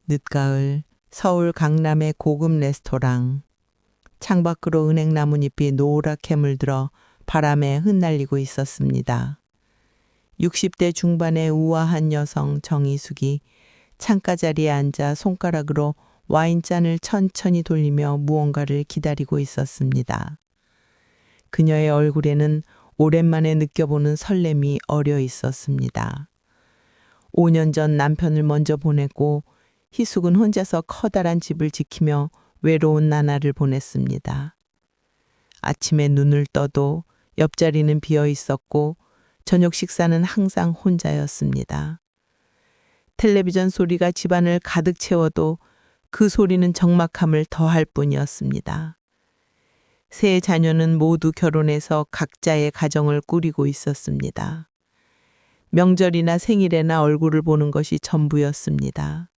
늦가을 서울 강남의 고급 레스토랑. 창밖으로 은행 나뭇잎이 노랗게 물들어 바람에 흩날리고 있었습니다. 60대 중반의 우아한 여성 정희숙이 창가 자리에 앉아 손가락으로 와인잔을 천천히 돌리며 무언가를 기다리고 있었습니다. 그녀의 얼굴에는 오랜만에 느껴보는 설렘이 어려 있었습니다. 5년 전 남편을 먼저 보냈고 희숙은 혼자서 커다란 집을 지키며 외로운 나날을 보냈습니다. 아침에 눈을 떠도 옆자리는 비어 있었고 저녁 식사는 항상 혼자였습니다. 텔레비전 소리가 집안을 가득 채워도 그 소리는 적막함을 더할 뿐이었습니다. 세 자녀는 모두 결혼해서 각자의 가정을 꾸리고 있었습니다. 명절이나 생일에나 얼굴을 보는 것이 전부였습니다.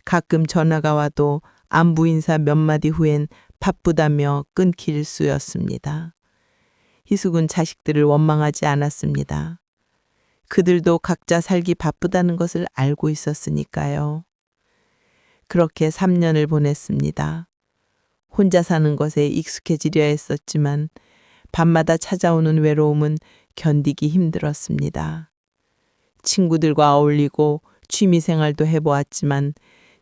가끔 전화가 와도 안부 인사 몇 마디 후엔 바쁘다며 끊길 수였습니다. 희숙은 자식들을 원망하지 않았습니다. 그들도 각자 살기 바쁘다는 것을 알고 있었으니까요. 그렇게 3년을 보냈습니다. 혼자 사는 것에 익숙해지려 했었지만 밤마다 찾아오는 외로움은 견디기 힘들었습니다. 친구들과 어울리고 취미생활도 해보았지만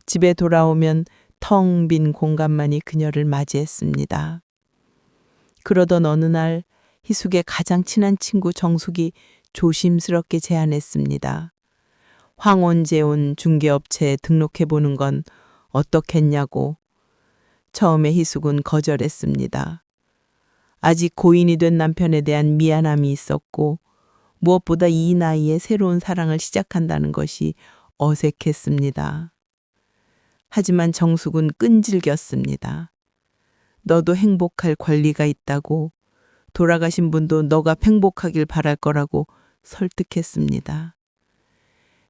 집에 돌아오면 텅 빈 공간만이 그녀를 맞이했습니다. 그러던 어느 날 희숙의 가장 친한 친구 정숙이 조심스럽게 제안했습니다. 황혼재혼 중개업체에 등록해보는 건 어떻겠냐고. 처음에 희숙은 거절했습니다. 아직 고인이 된 남편에 대한 미안함이 있었고 무엇보다 이 나이에 새로운 사랑을 시작한다는 것이 어색했습니다. 하지만 정숙은 끈질겼습니다. 너도 행복할 권리가 있다고, 돌아가신 분도 너가 행복하길 바랄 거라고 설득했습니다.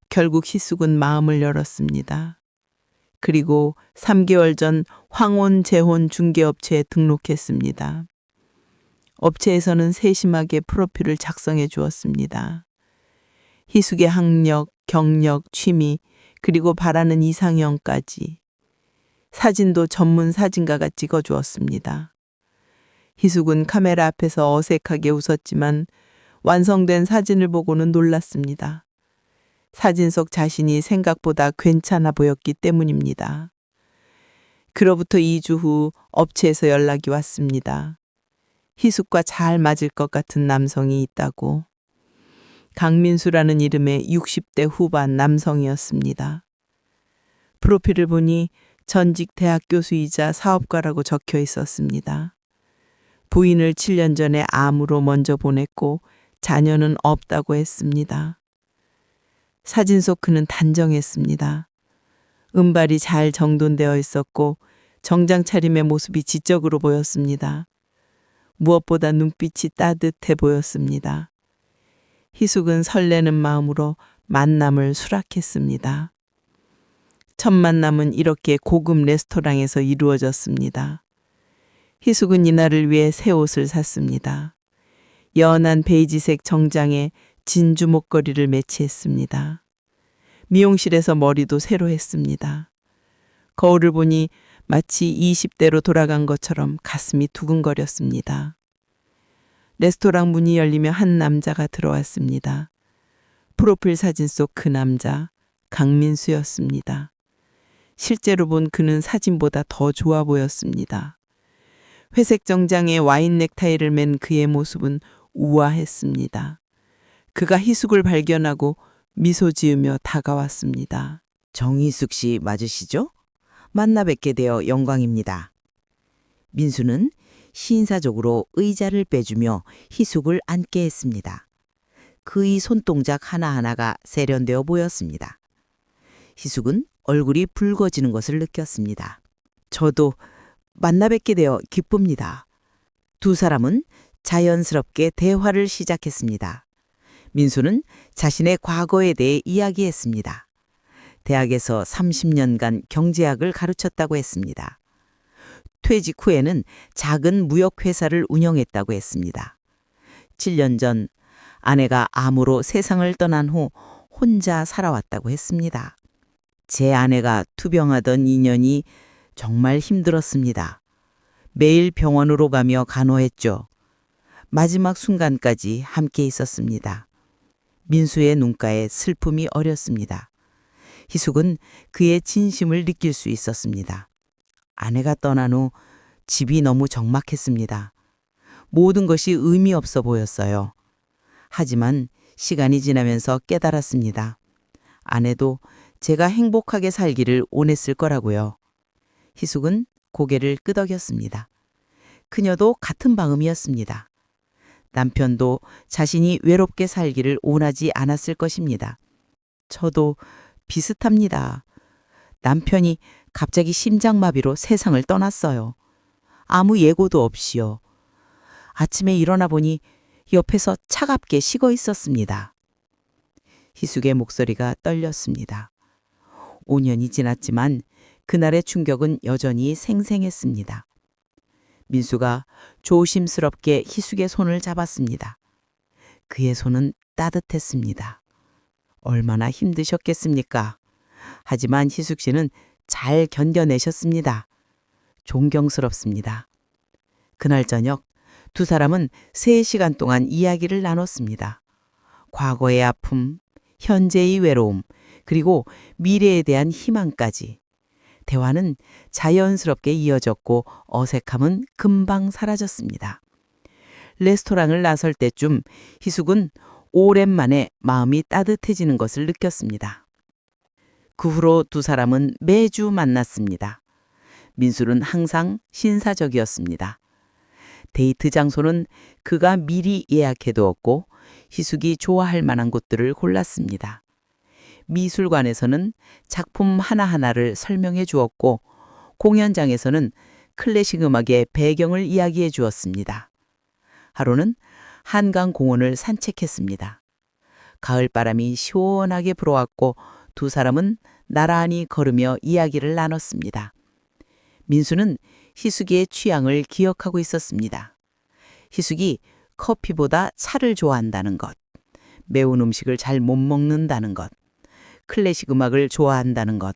결국 희숙은 마음을 열었습니다. 그리고 3개월 전 황혼재혼 중개업체에 등록했습니다. 업체에서는 세심하게 프로필을 작성해 주었습니다. 희숙의 학력, 경력, 취미, 그리고 바라는 이상형까지. 사진도 전문 사진가가 찍어주었습니다. 희숙은 카메라 앞에서 어색하게 웃었지만 완성된 사진을 보고는 놀랐습니다. 사진 속 자신이 생각보다 괜찮아 보였기 때문입니다. 그로부터 2주 후 업체에서 연락이 왔습니다. 희숙과 잘 맞을 것 같은 남성이 있다고. 강민수라는 이름의 60대 후반 남성이었습니다. 프로필을 보니 전직 대학 교수이자 사업가라고 적혀 있었습니다. 부인을 7년 전에 암으로 먼저 보냈고 자녀는 없다고 했습니다. 사진 속 그는 단정했습니다. 은발이 잘 정돈되어 있었고 정장 차림의 모습이 지적으로 보였습니다. 무엇보다 눈빛이 따뜻해 보였습니다. 희숙은 설레는 마음으로 만남을 수락했습니다. 첫 만남은 이렇게 고급 레스토랑에서 이루어졌습니다. 희숙은 이날을 위해 새 옷을 샀습니다. 연한 베이지색 정장에 진주 목걸이를 매치했습니다. 미용실에서 머리도 새로 했습니다. 거울을 보니 마치 20대로 돌아간 것처럼 가슴이 두근거렸습니다. 레스토랑 문이 열리며 한 남자가 들어왔습니다. 프로필 사진 속 그 남자, 강민수였습니다. 실제로 본 그는 사진보다 더 좋아 보였습니다. 회색 정장에 와인 넥타이를 맨 그의 모습은 우아했습니다. 그가 희숙을 발견하고 미소 지으며 다가왔습니다. 정희숙 씨 맞으시죠? 만나 뵙게 되어 영광입니다. 민수는 시인사적으로 의자를 빼주며 희숙을 앉게 했습니다. 그의 손동작 하나하나가 세련되어 보였습니다. 희숙은 얼굴이 붉어지는 것을 느꼈습니다. 저도 만나 뵙게 되어 기쁩니다. 두 사람은 자연스럽게 대화를 시작했습니다. 민수는 자신의 과거에 대해 이야기했습니다. 대학에서 30년간 경제학을 가르쳤다고 했습니다. 퇴직 후에는 작은 무역회사를 운영했다고 했습니다. 7년 전 아내가 암으로 세상을 떠난 후 혼자 살아왔다고 했습니다. 제 아내가 투병하던 2년이 정말 힘들었습니다. 매일 병원으로 가며 간호했죠. 마지막 순간까지 함께 있었습니다. 민수의 눈가에 슬픔이 어렸습니다. 희숙은 그의 진심을 느낄 수 있었습니다. 아내가 떠난 후 집이 너무 적막했습니다. 모든 것이 의미 없어 보였어요. 하지만 시간이 지나면서 깨달았습니다. 아내도 제가 행복하게 살기를 원했을 거라고요. 희숙은 고개를 끄덕였습니다. 그녀도 같은 마음이었습니다. 남편도 자신이 외롭게 살기를 원하지 않았을 것입니다. 저도 비슷합니다. 남편이 갑자기 심장마비로 세상을 떠났어요. 아무 예고도 없이요. 아침에 일어나 보니 옆에서 차갑게 식어 있었습니다. 희숙의 목소리가 떨렸습니다. 5년이 지났지만 그날의 충격은 여전히 생생했습니다. 민수가 조심스럽게 희숙의 손을 잡았습니다. 그의 손은 따뜻했습니다. 얼마나 힘드셨겠습니까? 하지만 희숙 씨는 잘 견뎌내셨습니다. 존경스럽습니다. 그날 저녁 두 사람은 3시간 동안 이야기를 나눴습니다. 과거의 아픔, 현재의 외로움, 그리고 미래에 대한 희망까지. 대화는 자연스럽게 이어졌고 어색함은 금방 사라졌습니다. 레스토랑을 나설 때쯤 희숙은 오랜만에 마음이 따뜻해지는 것을 느꼈습니다. 그 후로 두 사람은 매주 만났습니다. 민수는 항상 신사적이었습니다. 데이트 장소는 그가 미리 예약해두었고 희숙이 좋아할 만한 곳들을 골랐습니다. 미술관에서는 작품 하나하나를 설명해 주었고 공연장에서는 클래식 음악의 배경을 이야기해 주었습니다. 하루는 한강 공원을 산책했습니다. 가을바람이 시원하게 불어왔고 두 사람은 나란히 걸으며 이야기를 나눴습니다. 민수는 희숙이의 취향을 기억하고 있었습니다. 희숙이 커피보다 차를 좋아한다는 것, 매운 음식을 잘 못 먹는다는 것, 클래식 음악을 좋아한다는 것.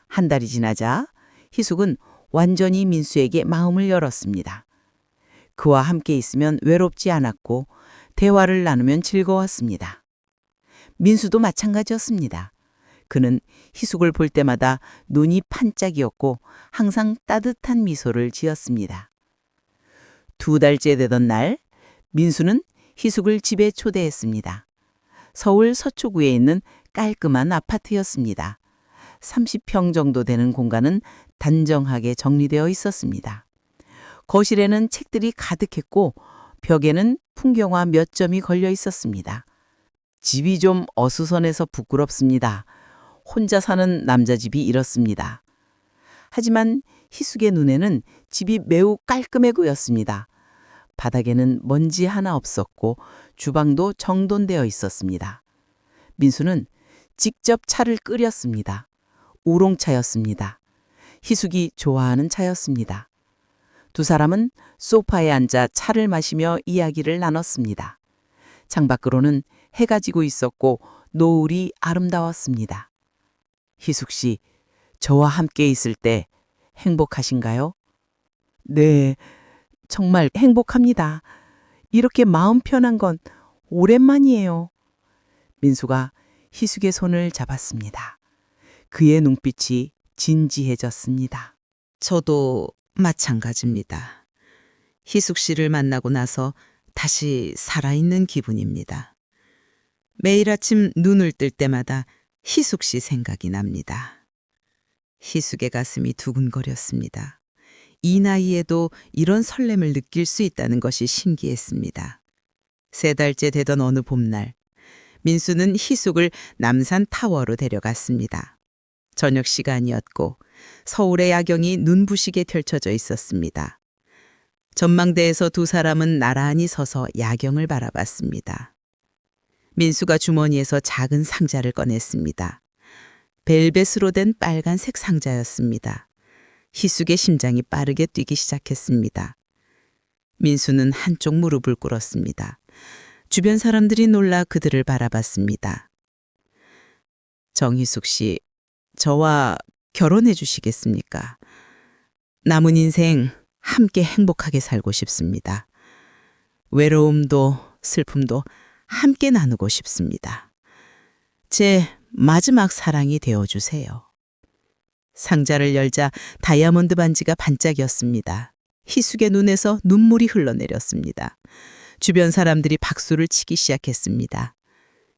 한 달이 지나자 희숙은 완전히 민수에게 마음을 열었습니다. 그와 함께 있으면 외롭지 않았고 대화를 나누면 즐거웠습니다. 민수도 마찬가지였습니다. 그는 희숙을 볼 때마다 눈이 반짝이었고 항상 따뜻한 미소를 지었습니다. 2달째 되던 날, 민수는 희숙을 집에 초대했습니다. 서울 서초구에 있는 깔끔한 아파트였습니다. 30평 정도 되는 공간은 단정하게 정리되어 있었습니다. 거실에는 책들이 가득했고 벽에는 풍경화 몇 점이 걸려 있었습니다. 집이 좀 어수선해서 부끄럽습니다. 혼자 사는 남자 집이 이렇습니다. 하지만 희숙의 눈에는 집이 매우 깔끔해 보였습니다. 바닥에는 먼지 하나 없었고 주방도 정돈되어 있었습니다. 민수는 직접 차를 끓였습니다. 우롱차였습니다. 희숙이 좋아하는 차였습니다. 두 사람은 소파에 앉아 차를 마시며 이야기를 나눴습니다. 창밖으로는 해가 지고 있었고 노을이 아름다웠습니다. 희숙 씨, 저와 함께 있을 때 행복하신가요? 네, 정말 행복합니다. 이렇게 마음 편한 건 오랜만이에요. 민수가 희숙의 손을 잡았습니다. 그의 눈빛이 진지해졌습니다. 저도 마찬가지입니다. 희숙 씨를 만나고 나서 다시 살아있는 기분입니다. 매일 아침 눈을 뜰 때마다 희숙 씨 생각이 납니다. 희숙의 가슴이 두근거렸습니다. 이 나이에도 이런 설렘을 느낄 수 있다는 것이 신기했습니다. 3달째 되던 어느 봄날, 민수는 희숙을 남산 타워로 데려갔습니다. 저녁 시간이었고 서울의 야경이 눈부시게 펼쳐져 있었습니다. 전망대에서 두 사람은 나란히 서서 야경을 바라봤습니다. 민수가 주머니에서 작은 상자를 꺼냈습니다. 벨벳으로 된 빨간색 상자였습니다. 희숙의 심장이 빠르게 뛰기 시작했습니다. 민수는 한쪽 무릎을 꿇었습니다. 주변 사람들이 놀라 그들을 바라봤습니다. 정희숙 씨, 저와 결혼해 주시겠습니까? 남은 인생 함께 행복하게 살고 싶습니다. 외로움도 슬픔도 함께 나누고 싶습니다. 제 마지막 사랑이 되어 주세요. 상자를 열자 다이아몬드 반지가 반짝였습니다. 희숙의 눈에서 눈물이 흘러내렸습니다. 주변 사람들이 박수를 치기 시작했습니다.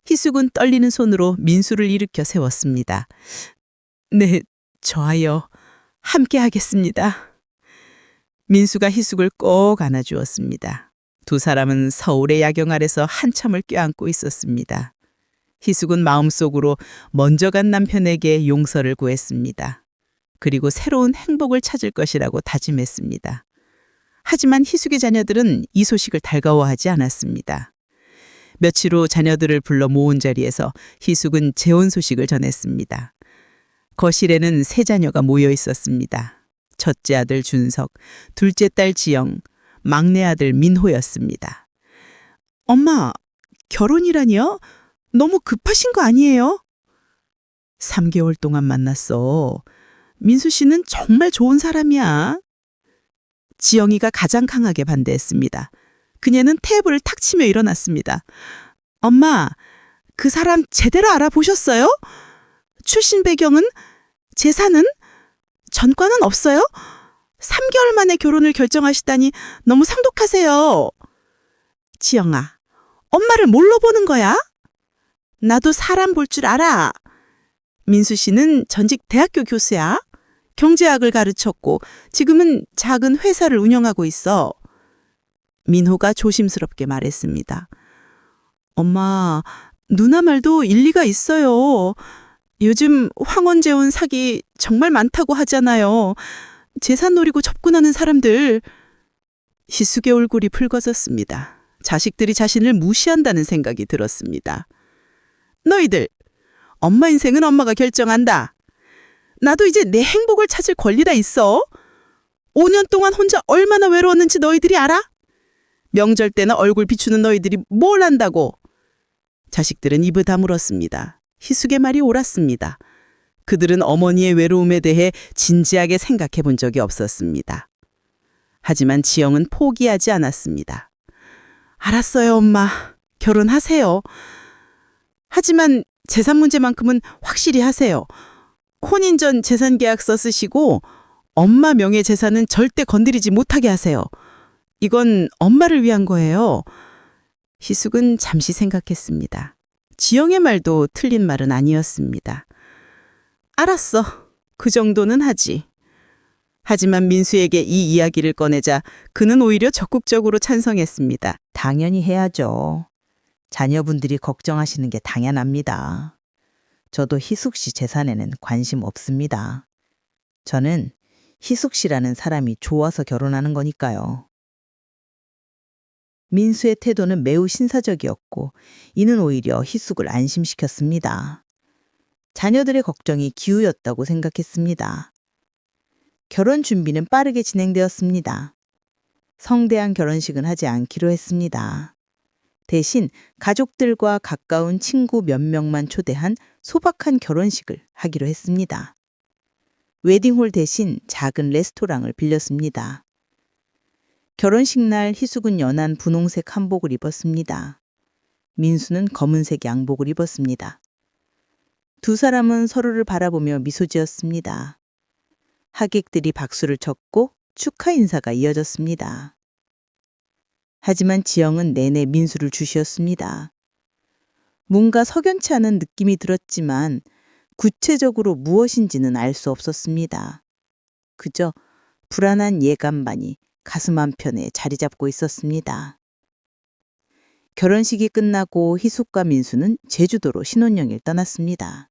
희숙은 떨리는 손으로 민수를 일으켜 세웠습니다. 네, 좋아요. 함께 하겠습니다. 민수가 희숙을 꼭 안아주었습니다. 두 사람은 서울의 야경 아래서 한참을 껴안고 있었습니다. 희숙은 마음속으로 먼저 간 남편에게 용서를 구했습니다. 그리고 새로운 행복을 찾을 것이라고 다짐했습니다. 하지만 희숙의 자녀들은 이 소식을 달가워하지 않았습니다. 며칠 후 자녀들을 불러 모은 자리에서 희숙은 재혼 소식을 전했습니다. 거실에는 세 자녀가 모여 있었습니다. 첫째 아들 준석, 둘째 딸 지영, 막내 아들 민호였습니다. 엄마, 결혼이라니요? 너무 급하신 거 아니에요? 3개월 동안 만났어. 민수 씨는 정말 좋은 사람이야. 지영이가 가장 강하게 반대했습니다. 그녀는 테이블을 탁 치며 일어났습니다. 엄마, 그 사람 제대로 알아보셨어요? 출신 배경은? 재산은? 전과는 없어요? 3개월 만에 결혼을 결정하시다니 너무 상독하세요. 지영아, 엄마를 뭘로 보는 거야? 나도 사람 볼 줄 알아. 민수 씨는 전직 대학교 교수야. 경제학을 가르쳤고 지금은 작은 회사를 운영하고 있어. 민호가 조심스럽게 말했습니다. 엄마, 누나 말도 일리가 있어요. 요즘 황혼재혼 사기 정말 많다고 하잖아요. 재산 노리고 접근하는 사람들. 희숙의 얼굴이 붉어졌습니다. 자식들이 자신을 무시한다는 생각이 들었습니다. 너희들, 엄마 인생은 엄마가 결정한다. 나도 이제 내 행복을 찾을 권리가 있어. 5년 동안 혼자 얼마나 외로웠는지 너희들이 알아? 명절 때나 얼굴 비추는 너희들이 뭘 안다고. 자식들은 입을 다물었습니다. 희숙의 말이 옳았습니다. 그들은 어머니의 외로움에 대해 진지하게 생각해 본 적이 없었습니다. 하지만 지영은 포기하지 않았습니다. 알았어요, 엄마. 결혼하세요. 하지만 재산 문제만큼은 확실히 하세요. 혼인 전 재산 계약서 쓰시고 엄마 명의 재산은 절대 건드리지 못하게 하세요. 이건 엄마를 위한 거예요. 희숙은 잠시 생각했습니다. 지영의 말도 틀린 말은 아니었습니다. 알았어. 그 정도는 하지. 하지만 민수에게 이 이야기를 꺼내자 그는 오히려 적극적으로 찬성했습니다. 당연히 해야죠. 자녀분들이 걱정하시는 게 당연합니다. 저도 희숙 씨 재산에는 관심 없습니다. 저는 희숙 씨라는 사람이 좋아서 결혼하는 거니까요. 민수의 태도는 매우 신사적이었고 이는 오히려 희숙을 안심시켰습니다. 자녀들의 걱정이 기우였다고 생각했습니다. 결혼 준비는 빠르게 진행되었습니다. 성대한 결혼식은 하지 않기로 했습니다. 대신 가족들과 가까운 친구 몇 명만 초대한 소박한 결혼식을 하기로 했습니다. 웨딩홀 대신 작은 레스토랑을 빌렸습니다. 결혼식 날 희숙은 연한 분홍색 한복을 입었습니다. 민수는 검은색 양복을 입었습니다. 두 사람은 서로를 바라보며 미소 지었습니다. 하객들이 박수를 쳤고 축하 인사가 이어졌습니다. 하지만 지영은 내내 민수를 주시었습니다. 뭔가 석연치 않은 느낌이 들었지만 구체적으로 무엇인지는 알 수 없었습니다. 그저 불안한 예감만이 가슴 한편에 자리 잡고 있었습니다. 결혼식이 끝나고 희숙과 민수는 제주도로 신혼여행을 떠났습니다.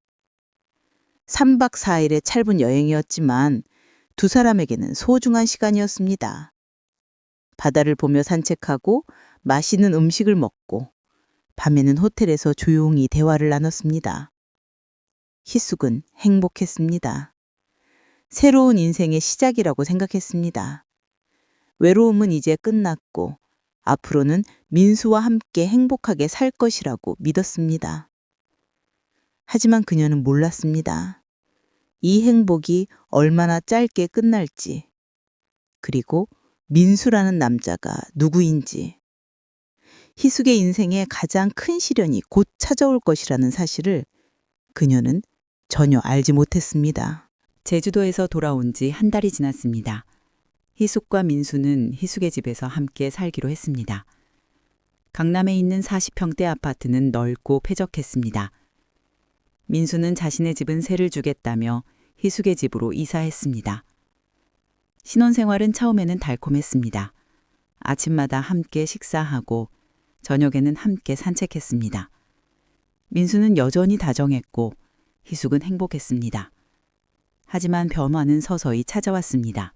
3박 4일의 짧은 여행이었지만 두 사람에게는 소중한 시간이었습니다. 바다를 보며 산책하고 맛있는 음식을 먹고 밤에는 호텔에서 조용히 대화를 나눴습니다. 희숙은 행복했습니다. 새로운 인생의 시작이라고 생각했습니다. 외로움은 이제 끝났고 앞으로는 민수와 함께 행복하게 살 것이라고 믿었습니다. 하지만 그녀는 몰랐습니다. 이 행복이 얼마나 짧게 끝날지, 그리고 민수라는 남자가 누구인지, 희숙의 인생에 가장 큰 시련이 곧 찾아올 것이라는 사실을 그녀는 전혀 알지 못했습니다. 제주도에서 돌아온 지 한 달이 지났습니다. 희숙과 민수는 희숙의 집에서 함께 살기로 했습니다. 강남에 있는 40평대 아파트는 넓고 쾌적했습니다. 민수는 자신의 집은 세를 주겠다며 희숙의 집으로 이사했습니다. 신혼생활은 처음에는 달콤했습니다. 아침마다 함께 식사하고 저녁에는 함께 산책했습니다. 민수는 여전히 다정했고 희숙은 행복했습니다. 하지만 변화는 서서히 찾아왔습니다.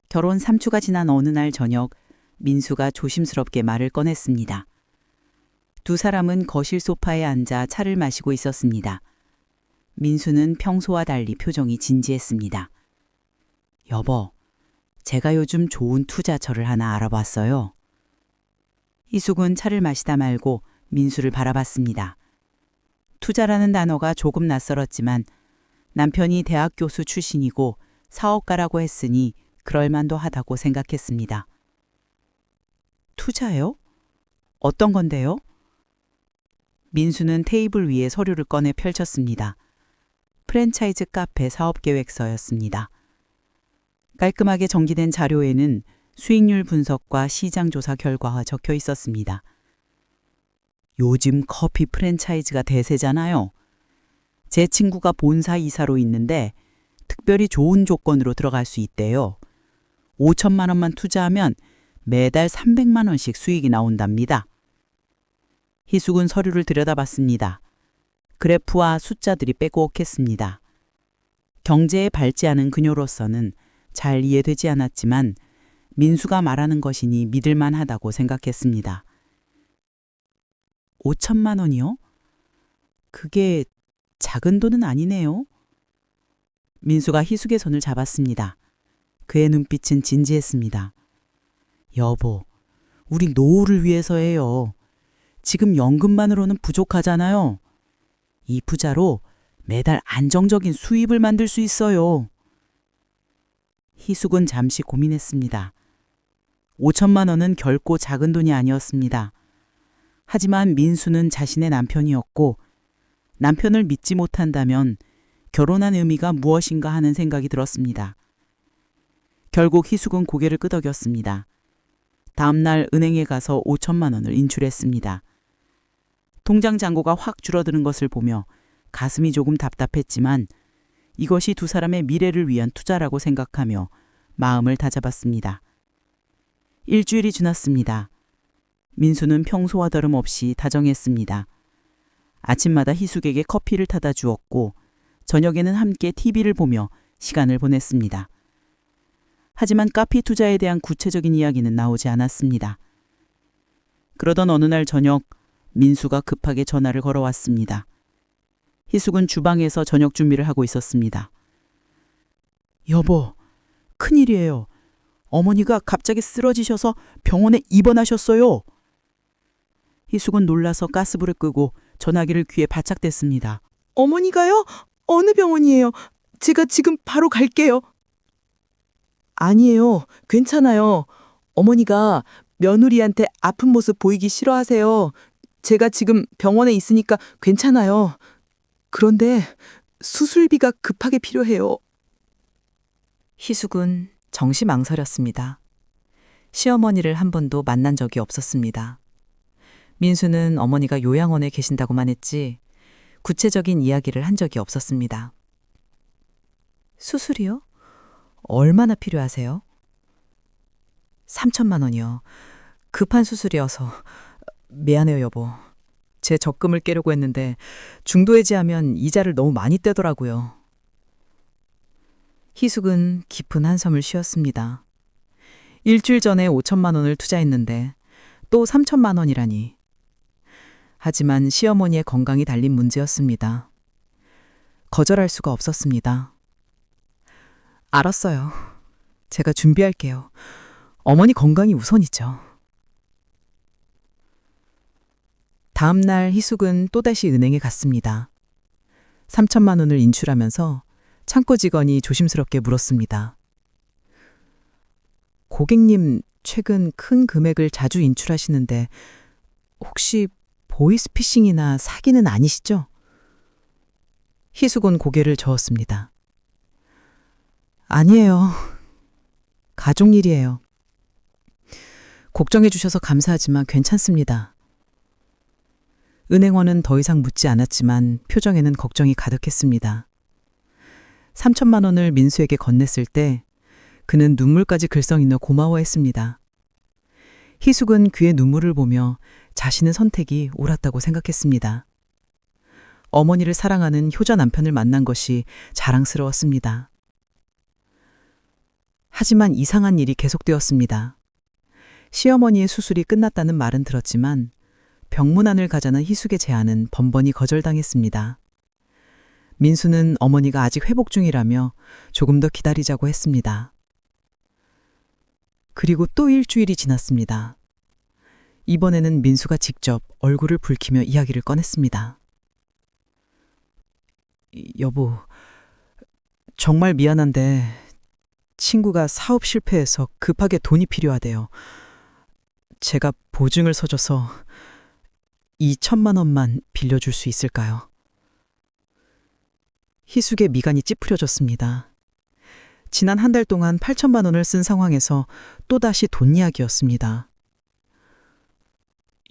결혼 3주가 지난 어느 날 저녁, 민수가 조심스럽게 말을 꺼냈습니다. 두 사람은 거실 소파에 앉아 차를 마시고 있었습니다. 민수는 평소와 달리 표정이 진지했습니다. 여보, 제가 요즘 좋은 투자처를 하나 알아봤어요. 희숙은 차를 마시다 말고 민수를 바라봤습니다. 투자라는 단어가 조금 낯설었지만 남편이 대학 교수 출신이고 사업가라고 했으니 그럴만도 하다고 생각했습니다. 투자요? 어떤 건데요? 민수는 테이블 위에 서류를 꺼내 펼쳤습니다. 프랜차이즈 카페 사업계획서였습니다. 깔끔하게 정리된 자료에는 수익률 분석과 시장 조사 결과가 적혀 있었습니다. 요즘 커피 프랜차이즈가 대세잖아요. 제 친구가 본사 이사로 있는데 특별히 좋은 조건으로 들어갈 수 있대요. 5천만 원만 투자하면 매달 300만 원씩 수익이 나온답니다. 희숙은 서류를 들여다봤습니다. 그래프와 숫자들이 빼곡했습니다. 경제에 밝지 않은 그녀로서는 잘 이해되지 않았지만 민수가 말하는 것이니 믿을만 하다고 생각했습니다. 5천만 원이요? 그게 작은 돈은 아니네요. 민수가 희숙의 손을 잡았습니다. 그의 눈빛은 진지했습니다. 여보, 우리 노후를 위해서 해요. 지금 연금만으로는 부족하잖아요. 이 부자로 매달 안정적인 수입을 만들 수 있어요. 희숙은 잠시 고민했습니다. 5천만 원은 결코 작은 돈이 아니었습니다. 하지만 민수는 자신의 남편이었고 남편을 믿지 못한다면 결혼한 의미가 무엇인가 하는 생각이 들었습니다. 결국 희숙은 고개를 끄덕였습니다. 다음 날 은행에 가서 5천만 원을 인출했습니다. 통장 잔고가 확 줄어드는 것을 보며 가슴이 조금 답답했지만 이것이 두 사람의 미래를 위한 투자라고 생각하며 마음을 다잡았습니다. 일주일이 지났습니다. 민수는 평소와 다름없이 다정했습니다. 아침마다 희숙에게 커피를 타다 주었고 저녁에는 함께 TV를 보며 시간을 보냈습니다. 하지만 카피 투자에 대한 구체적인 이야기는 나오지 않았습니다. 그러던 어느 날 저녁 민수가 급하게 전화를 걸어왔습니다. 희숙은 주방에서 저녁 준비를 하고 있었습니다. 여보, 큰일이에요. 어머니가 갑자기 쓰러지셔서 병원에 입원하셨어요. 희숙은 놀라서 가스불을 끄고 전화기를 귀에 바짝 댔습니다. 어머니가요? 어느 병원이에요? 제가 지금 바로 갈게요. 아니에요. 괜찮아요. 어머니가 며느리한테 아픈 모습 보이기 싫어하세요. 제가 지금 병원에 있으니까 괜찮아요. 그런데 수술비가 급하게 필요해요. 희숙은 정시 망설였습니다. 시어머니를 한 번도 만난 적이 없었습니다. 민수는 어머니가 요양원에 계신다고만 했지 구체적인 이야기를 한 적이 없었습니다. 수술이요? 얼마나 필요하세요? 3천만 원이요. 급한 수술이어서. 미안해요, 여보. 제 적금을 깨려고 했는데 중도해지하면 이자를 너무 많이 떼더라고요. 희숙은 깊은 한숨을 쉬었습니다. 일주일 전에 5천만 원을 투자했는데 또 3천만 원이라니. 하지만 시어머니의 건강이 달린 문제였습니다. 거절할 수가 없었습니다. 알았어요. 제가 준비할게요. 어머니 건강이 우선이죠. 다음 날 희숙은 또다시 은행에 갔습니다. 3천만 원을 인출하면서 창고 직원이 조심스럽게 물었습니다. 고객님, 최근 큰 금액을 자주 인출하시는데 혹시 보이스피싱이나 사기는 아니시죠? 희숙은 고개를 저었습니다. 아니에요. 가족 일이에요. 걱정해 주셔서 감사하지만 괜찮습니다. 은행원은 더 이상 묻지 않았지만 표정에는 걱정이 가득했습니다. 3천만 원을 민수에게 건넸을 때 그는 눈물까지 글썽이며 고마워했습니다. 희숙은 그의 눈물을 보며 자신의 선택이 옳았다고 생각했습니다. 어머니를 사랑하는 효자 남편을 만난 것이 자랑스러웠습니다. 하지만 이상한 일이 계속되었습니다. 시어머니의 수술이 끝났다는 말은 들었지만 병문안을 가자는 희숙의 제안은 번번이 거절당했습니다. 민수는 어머니가 아직 회복 중이라며 조금 더 기다리자고 했습니다. 그리고 또 일주일이 지났습니다. 이번에는 민수가 직접 얼굴을 붉히며 이야기를 꺼냈습니다. 여보, 정말 미안한데 친구가 사업 실패해서 급하게 돈이 필요하대요. 제가 보증을 서줘서 2천만 원만 빌려줄 수 있을까요? 희숙의 미간이 찌푸려졌습니다. 지난 한 달 동안 8천만 원을 쓴 상황에서 또다시 돈 이야기였습니다.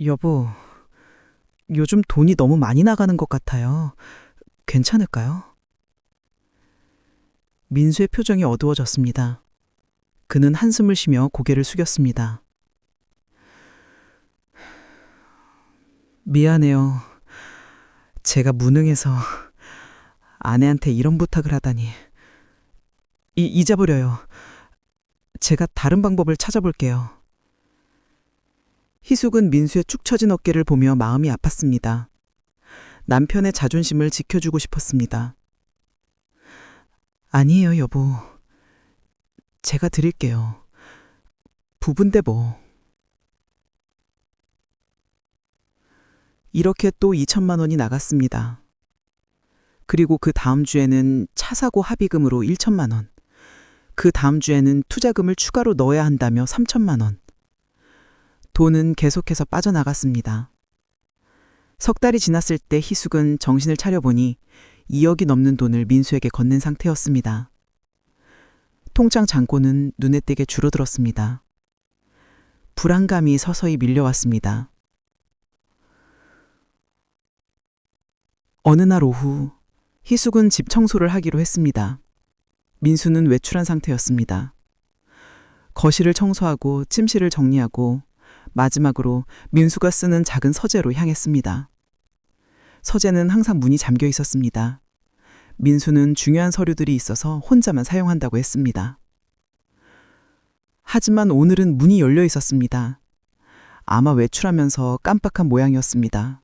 여보, 요즘 돈이 너무 많이 나가는 것 같아요. 괜찮을까요? 민수의 표정이 어두워졌습니다. 그는 한숨을 쉬며 고개를 숙였습니다. 미안해요. 제가 무능해서 아내한테 이런 부탁을 하다니. 잊어버려요. 제가 다른 방법을 찾아볼게요. 희숙은 민수의 축 처진 어깨를 보며 마음이 아팠습니다. 남편의 자존심을 지켜주고 싶었습니다. 아니에요, 여보. 제가 드릴게요. 부부인데 뭐. 이렇게 또 2천만 원이 나갔습니다. 그리고 그 다음 주에는 차 사고 합의금으로 1천만 원. 그 다음 주에는 투자금을 추가로 넣어야 한다며 3천만 원. 돈은 계속해서 빠져나갔습니다. 석 달이 지났을 때 희숙은 정신을 차려보니 2억이 넘는 돈을 민수에게 건넨 상태였습니다. 통장 잔고는 눈에 띄게 줄어들었습니다. 불안감이 서서히 밀려왔습니다. 어느 날 오후 희숙은 집 청소를 하기로 했습니다. 민수는 외출한 상태였습니다. 거실을 청소하고 침실을 정리하고 마지막으로 민수가 쓰는 작은 서재로 향했습니다. 서재는 항상 문이 잠겨 있었습니다. 민수는 중요한 서류들이 있어서 혼자만 사용한다고 했습니다. 하지만 오늘은 문이 열려 있었습니다. 아마 외출하면서 깜빡한 모양이었습니다.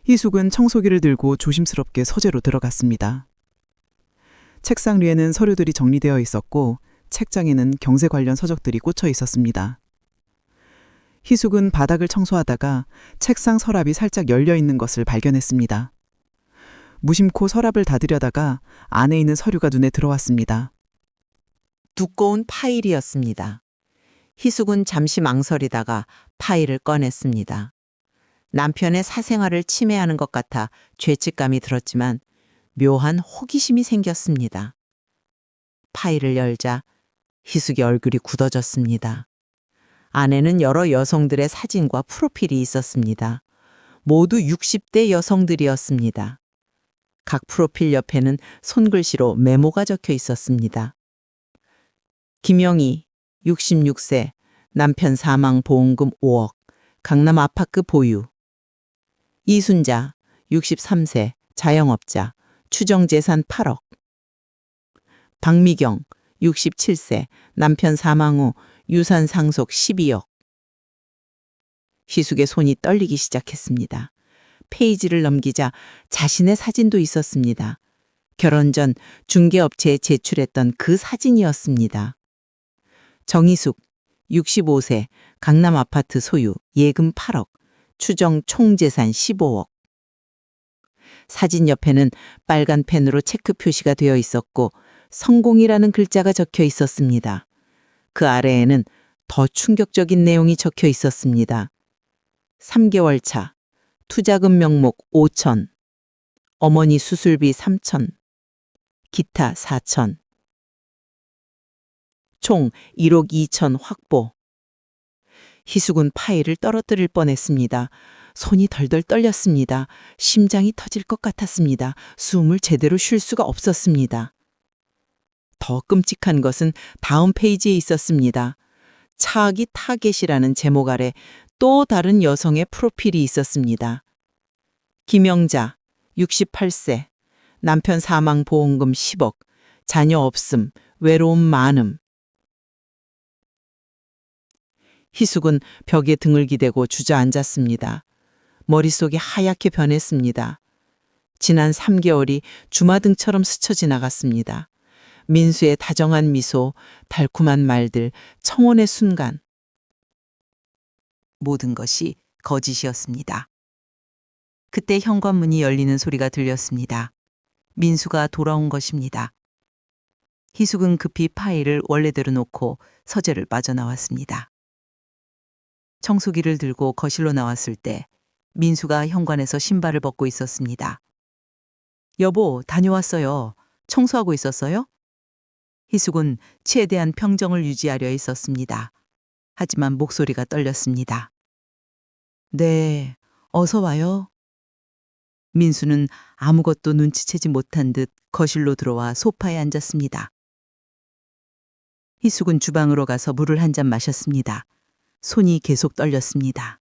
희숙은 청소기를 들고 조심스럽게 서재로 들어갔습니다. 책상 위에는 서류들이 정리되어 있었고 책장에는 경제 관련 서적들이 꽂혀 있었습니다. 희숙은 바닥을 청소하다가 책상 서랍이 살짝 열려 있는 것을 발견했습니다. 무심코 서랍을 닫으려다가 안에 있는 서류가 눈에 들어왔습니다. 두꺼운 파일이었습니다. 희숙은 잠시 망설이다가 파일을 꺼냈습니다. 남편의 사생활을 침해하는 것 같아 죄책감이 들었지만 묘한 호기심이 생겼습니다. 파일을 열자 희숙의 얼굴이 굳어졌습니다. 안에는 여러 여성들의 사진과 프로필이 있었습니다. 모두 60대 여성들이었습니다. 각 프로필 옆에는 손글씨로 메모가 적혀 있었습니다. 김영희, 66세, 남편 사망 보험금 5억, 강남 아파트 보유. 이순자, 63세, 자영업자, 추정재산 8억. 박미경, 67세, 남편 사망 후 유산 상속 12억. 희숙의 손이 떨리기 시작했습니다. 페이지를 넘기자 자신의 사진도 있었습니다. 결혼 전 중개업체에 제출했던 그 사진이었습니다. 정희숙, 65세, 강남 아파트 소유, 예금 8억, 추정 총재산 15억. 사진 옆에는 빨간 펜으로 체크 표시가 되어 있었고 성공이라는 글자가 적혀 있었습니다. 그 아래에는 더 충격적인 내용이 적혀 있었습니다. 3개월 차, 투자금 명목 5천, 어머니 수술비 3천, 기타 4천, 총 1억 2천 확보. 희숙은 파일을 떨어뜨릴 뻔했습니다. 손이 덜덜 떨렸습니다. 심장이 터질 것 같았습니다. 숨을 제대로 쉴 수가 없었습니다. 더 끔찍한 것은 다음 페이지에 있었습니다. 차악이 타겟이라는 제목 아래 또 다른 여성의 프로필이 있었습니다. 김영자, 68세, 남편 사망 보험금 10억, 자녀 없음, 외로움 많음. 희숙은 벽에 등을 기대고 주저앉았습니다. 머릿속이 하얗게 변했습니다. 지난 3개월이 주마등처럼 스쳐 지나갔습니다. 민수의 다정한 미소, 달콤한 말들, 청혼의 순간. 모든 것이 거짓이었습니다. 그때 현관문이 열리는 소리가 들렸습니다. 민수가 돌아온 것입니다. 희숙은 급히 파일을 원래대로 놓고 서재를 빠져나왔습니다. 청소기를 들고 거실로 나왔을 때 민수가 현관에서 신발을 벗고 있었습니다. 여보, 다녀왔어요. 청소하고 있었어요? 희숙은 최대한 평정을 유지하려 했었습니다. 하지만 목소리가 떨렸습니다. 네, 어서 와요. 민수는 아무것도 눈치채지 못한 듯 거실로 들어와 소파에 앉았습니다. 희숙은 주방으로 가서 물을 한 잔 마셨습니다. 손이 계속 떨렸습니다.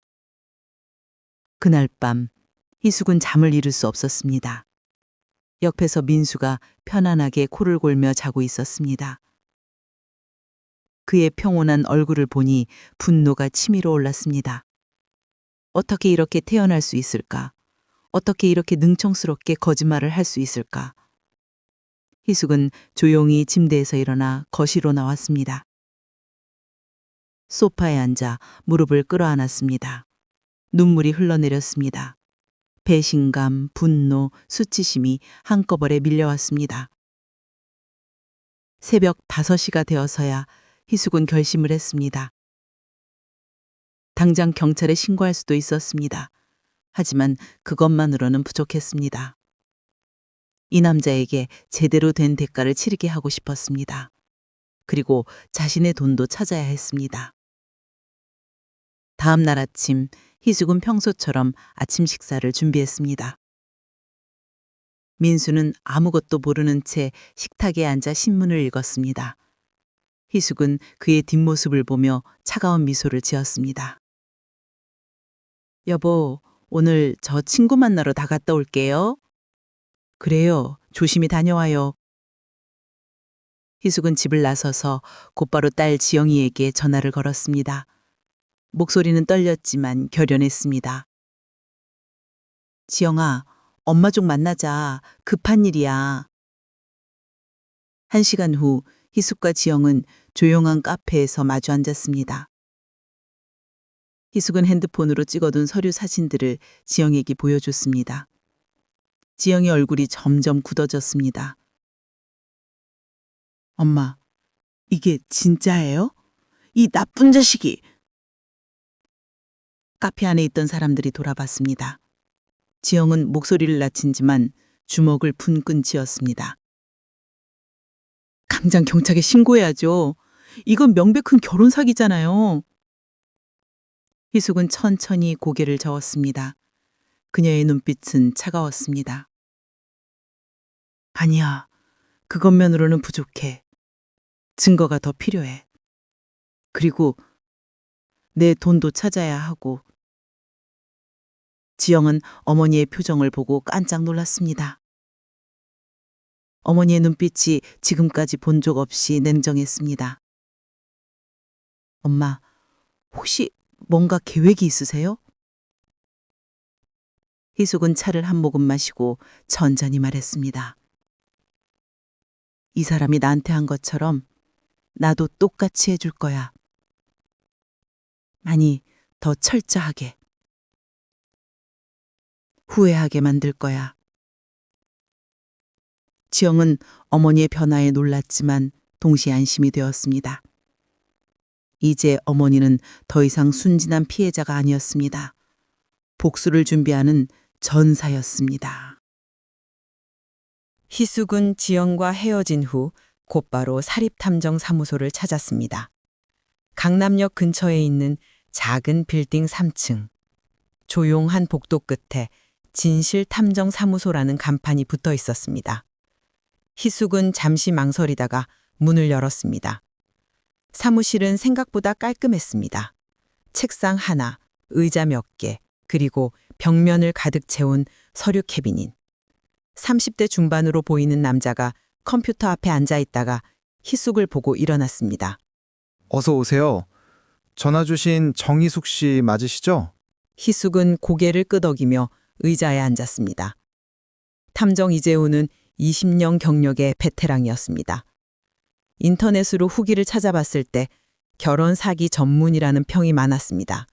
그날 밤 희숙은 잠을 이룰 수 없었습니다. 옆에서 민수가 편안하게 코를 골며 자고 있었습니다. 그의 평온한 얼굴을 보니 분노가 치밀어 올랐습니다. 어떻게 이렇게 태어날 수 있을까? 어떻게 이렇게 능청스럽게 거짓말을 할 수 있을까? 희숙은 조용히 침대에서 일어나 거실로 나왔습니다. 소파에 앉아 무릎을 끌어안았습니다. 눈물이 흘러내렸습니다. 배신감, 분노, 수치심이 한꺼번에 밀려왔습니다. 새벽 5시가 되어서야 희숙은 결심을 했습니다. 당장 경찰에 신고할 수도 있었습니다. 하지만 그것만으로는 부족했습니다. 이 남자에게 제대로 된 대가를 치르게 하고 싶었습니다. 그리고 자신의 돈도 찾아야 했습니다. 다음 날 아침, 희숙은 평소처럼 아침 식사를 준비했습니다. 민수는 아무것도 모르는 채 식탁에 앉아 신문을 읽었습니다. 희숙은 그의 뒷모습을 보며 차가운 미소를 지었습니다. 여보, 오늘 저 친구 만나러 다 갔다 올게요. 그래요. 조심히 다녀와요. 희숙은 집을 나서서 곧바로 딸 지영이에게 전화를 걸었습니다. 목소리는 떨렸지만 결연했습니다. 지영아, 엄마 좀 만나자. 급한 일이야. 1시간 후 희숙과 지영은 조용한 카페에서 마주 앉았습니다. 희숙은 핸드폰으로 찍어둔 서류 사진들을 지영에게 보여줬습니다. 지영의 얼굴이 점점 굳어졌습니다. 엄마, 이게 진짜예요? 이 나쁜 자식이! 카페 안에 있던 사람들이 돌아봤습니다. 지영은 목소리를 낮춘지만 주먹을 분끈 쥐었습니다. 당장 경찰에 신고해야죠. 이건 명백한 결혼 사기잖아요. 희숙은 천천히 고개를 저었습니다. 그녀의 눈빛은 차가웠습니다. 아니야, 그것만으로는 부족해. 증거가 더 필요해. 그리고 내 돈도 찾아야 하고. 지영은 어머니의 표정을 보고 깜짝 놀랐습니다. 어머니의 눈빛이 지금까지 본 적 없이 냉정했습니다. 엄마, 혹시 뭔가 계획이 있으세요? 희숙은 차를 한 모금 마시고 천천히 말했습니다. 이 사람이 나한테 한 것처럼 나도 똑같이 해줄 거야. 아니, 더 철저하게. 후회하게 만들 거야. 지영은 어머니의 변화에 놀랐지만 동시에 안심이 되었습니다. 이제 어머니는 더 이상 순진한 피해자가 아니었습니다. 복수를 준비하는 전사였습니다. 희숙은 지영과 헤어진 후 곧바로 사립탐정사무소를 찾았습니다. 강남역 근처에 있는 작은 빌딩 3층. 조용한 복도 끝에 진실탐정사무소라는 간판이 붙어 있었습니다. 희숙은 잠시 망설이다가 문을 열었습니다. 사무실은 생각보다 깔끔했습니다. 책상 하나, 의자 몇 개, 그리고 벽면을 가득 채운 서류 캐비닛. 30대 중반으로 보이는 남자가 컴퓨터 앞에 앉아 있다가 희숙을 보고 일어났습니다. 어서 오세요. 전화 주신 정희숙 씨 맞으시죠? 희숙은 고개를 끄덕이며 의자에 앉았습니다. 탐정 이재호는 20년 경력의 베테랑이었습니다. 인터넷으로 후기를 찾아봤을 때 결혼 사기 전문이라는 평이 많았습니다.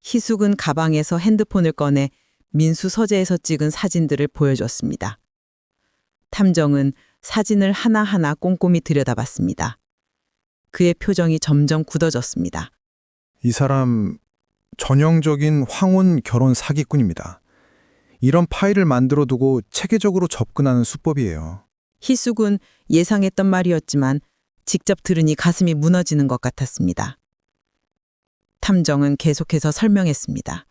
희숙은 가방에서 핸드폰을 꺼내 민수 서재에서 찍은 사진들을 보여줬습니다. 탐정은 사진을 하나하나 꼼꼼히 들여다봤습니다. 그의 표정이 점점 굳어졌습니다. 이 사람 전형적인 황혼 결혼 사기꾼입니다. 이런 파일을 만들어 두고 체계적으로 접근하는 수법이에요. 희숙은 예상했던 말이었지만 직접 들으니 가슴이 무너지는 것 같았습니다. 탐정은 계속해서 설명했습니다.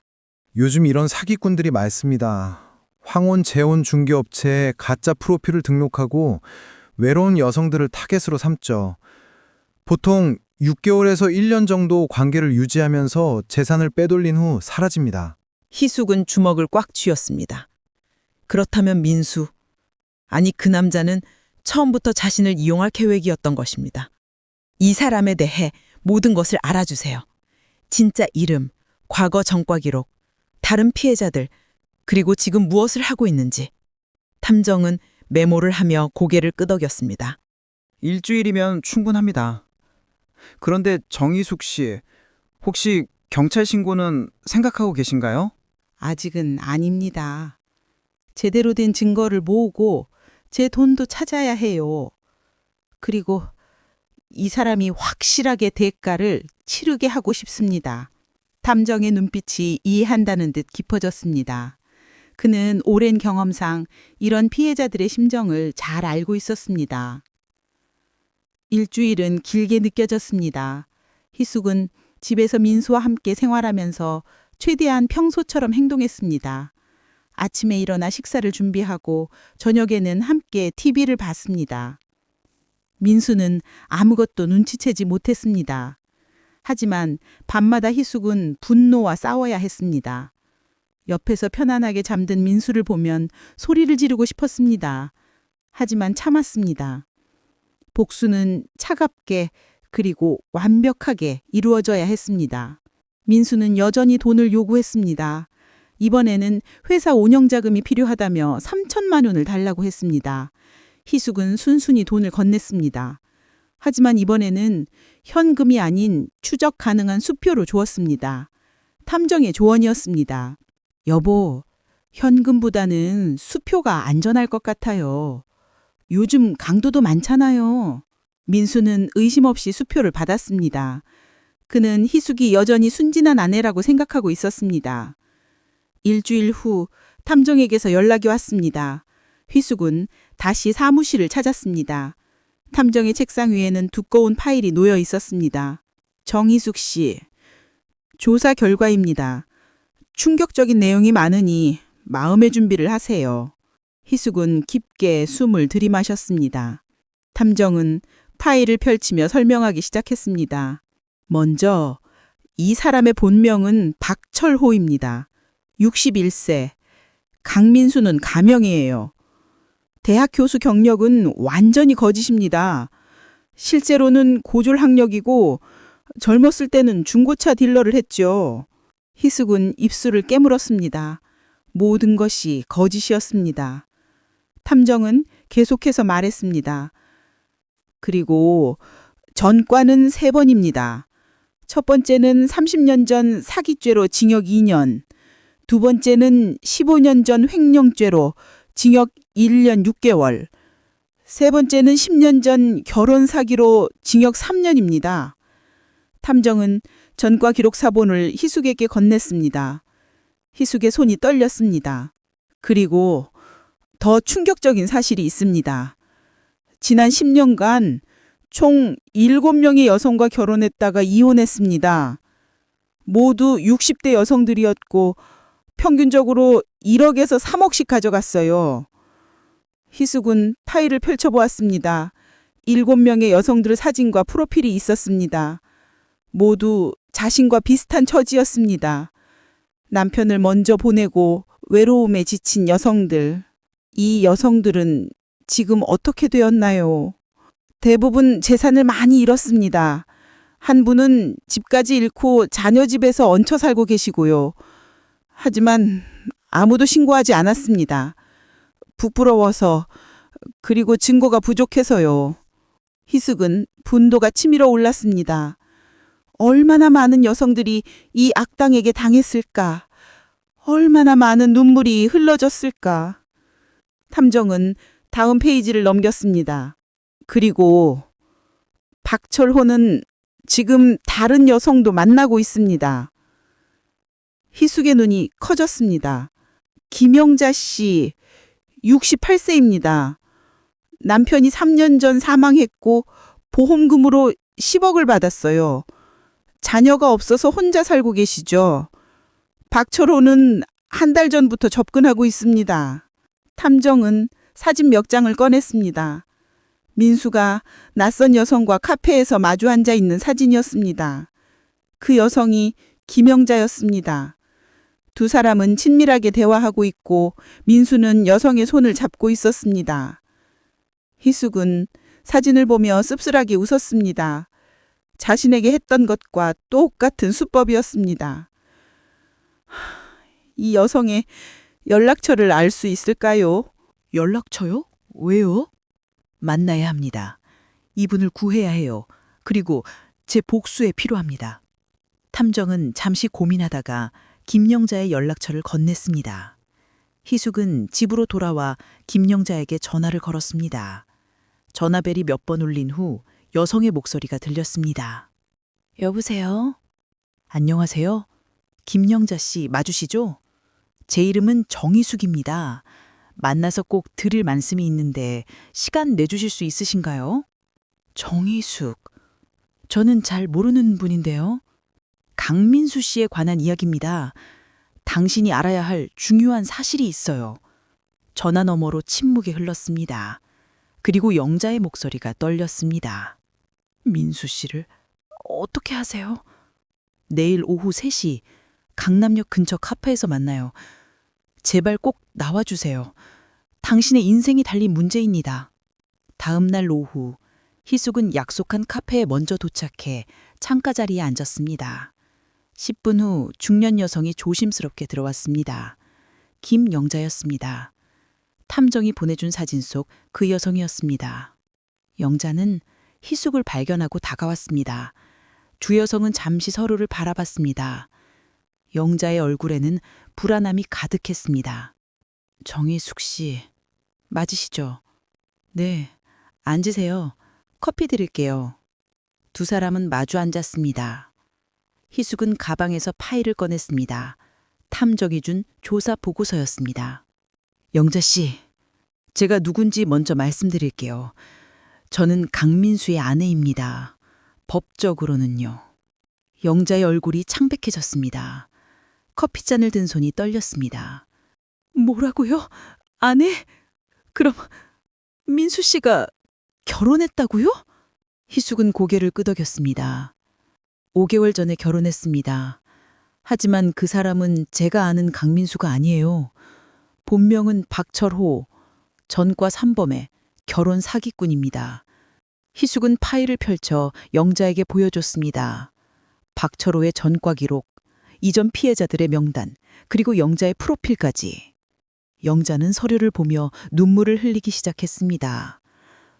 요즘 이런 사기꾼들이 많습니다. 황혼 재혼 중개업체에 가짜 프로필을 등록하고 외로운 여성들을 타겟으로 삼죠. 보통 6개월에서 1년 정도 관계를 유지하면서 재산을 빼돌린 후 사라집니다. 희숙은 주먹을 꽉 쥐었습니다. 그렇다면 민수, 아니 그 남자는 처음부터 자신을 이용할 계획이었던 것입니다. 이 사람에 대해 모든 것을 알아주세요. 진짜 이름, 과거 전과 기록, 다른 피해자들, 그리고 지금 무엇을 하고 있는지. 탐정은 메모를 하며 고개를 끄덕였습니다. 일주일이면 충분합니다. 그런데 정희숙 씨, 혹시 경찰 신고는 생각하고 계신가요? 아직은 아닙니다. 제대로 된 증거를 모으고 제 돈도 찾아야 해요. 그리고 이 사람이 확실하게 대가를 치르게 하고 싶습니다. 탐정의 눈빛이 이해한다는 듯 깊어졌습니다. 그는 오랜 경험상 이런 피해자들의 심정을 잘 알고 있었습니다. 일주일은 길게 느껴졌습니다. 희숙은 집에서 민수와 함께 생활하면서 최대한 평소처럼 행동했습니다. 아침에 일어나 식사를 준비하고 저녁에는 함께 TV를 봤습니다. 민수는 아무것도 눈치채지 못했습니다. 하지만 밤마다 희숙은 분노와 싸워야 했습니다. 옆에서 편안하게 잠든 민수를 보면 소리를 지르고 싶었습니다. 하지만 참았습니다. 복수는 차갑게 그리고 완벽하게 이루어져야 했습니다. 민수는 여전히 돈을 요구했습니다. 이번에는 회사 운영자금이 필요하다며 3천만 원을 달라고 했습니다. 희숙은 순순히 돈을 건넸습니다. 하지만 이번에는 현금이 아닌 추적 가능한 수표로 주었습니다. 탐정의 조언이었습니다. 여보, 현금보다는 수표가 안전할 것 같아요. 요즘 강도도 많잖아요. 민수는 의심 없이 수표를 받았습니다. 그는 희숙이 여전히 순진한 아내라고 생각하고 있었습니다. 일주일 후 탐정에게서 연락이 왔습니다. 희숙은 다시 사무실을 찾았습니다. 탐정의 책상 위에는 두꺼운 파일이 놓여 있었습니다. 정희숙 씨, 조사 결과입니다. 충격적인 내용이 많으니 마음의 준비를 하세요. 희숙은 깊게 숨을 들이마셨습니다. 탐정은 파일을 펼치며 설명하기 시작했습니다. 먼저 이 사람의 본명은 박철호입니다. 61세. 강민수는 가명이에요. 대학 교수 경력은 완전히 거짓입니다. 실제로는 고졸 학력이고 젊었을 때는 중고차 딜러를 했죠. 희숙은 입술을 깨물었습니다. 모든 것이 거짓이었습니다. 탐정은 계속해서 말했습니다. 그리고 전과는 3번입니다. 첫 번째는 30년 전 사기죄로 징역 2년, 두 번째는 15년 전 횡령죄로 징역 1년 6개월, 세 번째는 10년 전 결혼 사기로 징역 3년입니다. 탐정은 전과 기록 사본을 희숙에게 건넸습니다. 희숙의 손이 떨렸습니다. 그리고 더 충격적인 사실이 있습니다. 지난 10년간 총 7명의 여성과 결혼했다가 이혼했습니다. 모두 60대 여성들이었고 평균적으로 1억에서 3억씩 가져갔어요. 희숙은 파일을 펼쳐보았습니다. 7명의 여성들 사진과 프로필이 있었습니다. 모두 자신과 비슷한 처지였습니다. 남편을 먼저 보내고 외로움에 지친 여성들. 이 여성들은 지금 어떻게 되었나요? 대부분 재산을 많이 잃었습니다. 한 분은 집까지 잃고 자녀 집에서 얹혀 살고 계시고요. 하지만 아무도 신고하지 않았습니다. 부끄러워서, 그리고 증거가 부족해서요. 희숙은 분도가 치밀어 올랐습니다. 얼마나 많은 여성들이 이 악당에게 당했을까? 얼마나 많은 눈물이 흘러졌을까? 탐정은 다음 페이지를 넘겼습니다. 그리고 박철호는 지금 다른 여성도 만나고 있습니다. 희숙의 눈이 커졌습니다. 김영자 씨, 68세입니다. 남편이 3년 전 사망했고 보험금으로 10억을 받았어요. 자녀가 없어서 혼자 살고 계시죠. 박철호는 한 달 전부터 접근하고 있습니다. 탐정은 사진 몇 장을 꺼냈습니다. 민수가 낯선 여성과 카페에서 마주 앉아 있는 사진이었습니다. 그 여성이 김영자였습니다. 두 사람은 친밀하게 대화하고 있고 민수는 여성의 손을 잡고 있었습니다. 희숙은 사진을 보며 씁쓸하게 웃었습니다. 자신에게 했던 것과 똑같은 수법이었습니다. 이 여성의 연락처를 알 수 있을까요? 연락처요? 왜요? 만나야 합니다. 이분을 구해야 해요. 그리고 제 복수에 필요합니다. 탐정은 잠시 고민하다가 김영자의 연락처를 건넸습니다. 희숙은 집으로 돌아와 김영자에게 전화를 걸었습니다. 전화벨이 몇 번 울린 후 여성의 목소리가 들렸습니다. 여보세요? 안녕하세요? 김영자 씨 맞으시죠? 제 이름은 정희숙입니다. 만나서 꼭 드릴 말씀이 있는데 시간 내주실 수 있으신가요? 정희숙. 저는 잘 모르는 분인데요. 강민수 씨에 관한 이야기입니다. 당신이 알아야 할 중요한 사실이 있어요. 전화 너머로 침묵이 흘렀습니다. 그리고 영자의 목소리가 떨렸습니다. 민수 씨를 어떻게 하세요? 내일 오후 3시 강남역 근처 카페에서 만나요. 제발 꼭 나와주세요. 당신의 인생이 달린 문제입니다. 다음 날 오후 희숙은 약속한 카페에 먼저 도착해 창가 자리에 앉았습니다. 10분 후 중년 여성이 조심스럽게 들어왔습니다. 김영자였습니다. 탐정이 보내준 사진 속 그 여성이었습니다. 영자는 희숙을 발견하고 다가왔습니다. 두 여성은 잠시 서로를 바라봤습니다. 영자의 얼굴에는 불안함이 가득했습니다. 정희숙 씨, 맞으시죠? 네, 앉으세요. 커피 드릴게요. 두 사람은 마주 앉았습니다. 희숙은 가방에서 파일을 꺼냈습니다. 탐정이 준 조사 보고서였습니다. 영자 씨, 제가 누군지 먼저 말씀드릴게요. 저는 강민수의 아내입니다. 법적으로는요. 영자의 얼굴이 창백해졌습니다. 커피잔을 든 손이 떨렸습니다. 뭐라고요? 아내? 그럼 민수 씨가 결혼했다고요? 희숙은 고개를 끄덕였습니다. 5개월 전에 결혼했습니다. 하지만 그 사람은 제가 아는 강민수가 아니에요. 본명은 박철호, 전과 3범의 결혼 사기꾼입니다. 희숙은 파일을 펼쳐 영자에게 보여줬습니다. 박철호의 전과 기록, 이전 피해자들의 명단, 그리고 영자의 프로필까지. 영자는 서류를 보며 눈물을 흘리기 시작했습니다.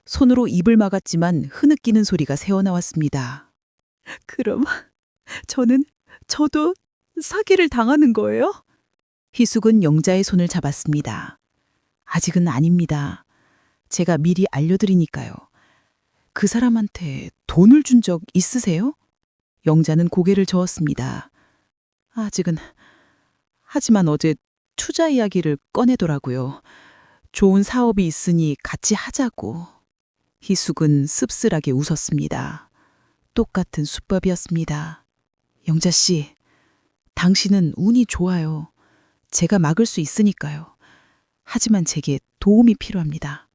손으로 입을 막았지만 흐느끼는 소리가 새어나왔습니다. 그럼 저도 사기를 당하는 거예요? 희숙은 영자의 손을 잡았습니다. 아직은 아닙니다. 제가 미리 알려드리니까요. 그 사람한테 돈을 준 적 있으세요? 영자는 고개를 저었습니다. 아직은. 하지만 어제 투자 이야기를 꺼내더라고요. 좋은 사업이 있으니 같이 하자고. 희숙은 씁쓸하게 웃었습니다. 똑같은 수법이었습니다. 영자 씨, 당신은 운이 좋아요. 제가 막을 수 있으니까요. 하지만 제게 도움이 필요합니다.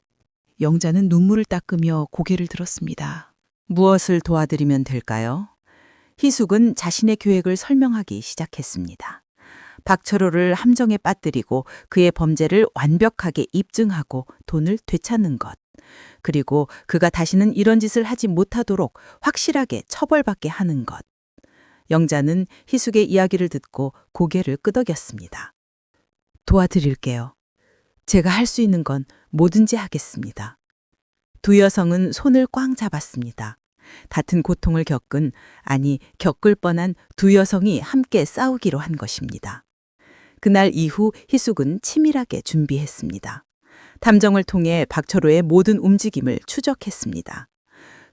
영자는 눈물을 닦으며 고개를 들었습니다. 무엇을 도와드리면 될까요? 희숙은 자신의 계획을 설명하기 시작했습니다. 박철호를 함정에 빠뜨리고 그의 범죄를 완벽하게 입증하고 돈을 되찾는 것. 그리고 그가 다시는 이런 짓을 하지 못하도록 확실하게 처벌받게 하는 것. 영자는 희숙의 이야기를 듣고 고개를 끄덕였습니다. 도와드릴게요. 제가 할 수 있는 건 뭐든지 하겠습니다. 두 여성은 손을 꽝 잡았습니다. 같은 고통을 겪을 뻔한 두 여성이 함께 싸우기로 한 것입니다. 그날 이후 희숙은 치밀하게 준비했습니다. 탐정을 통해 박철호의 모든 움직임을 추적했습니다.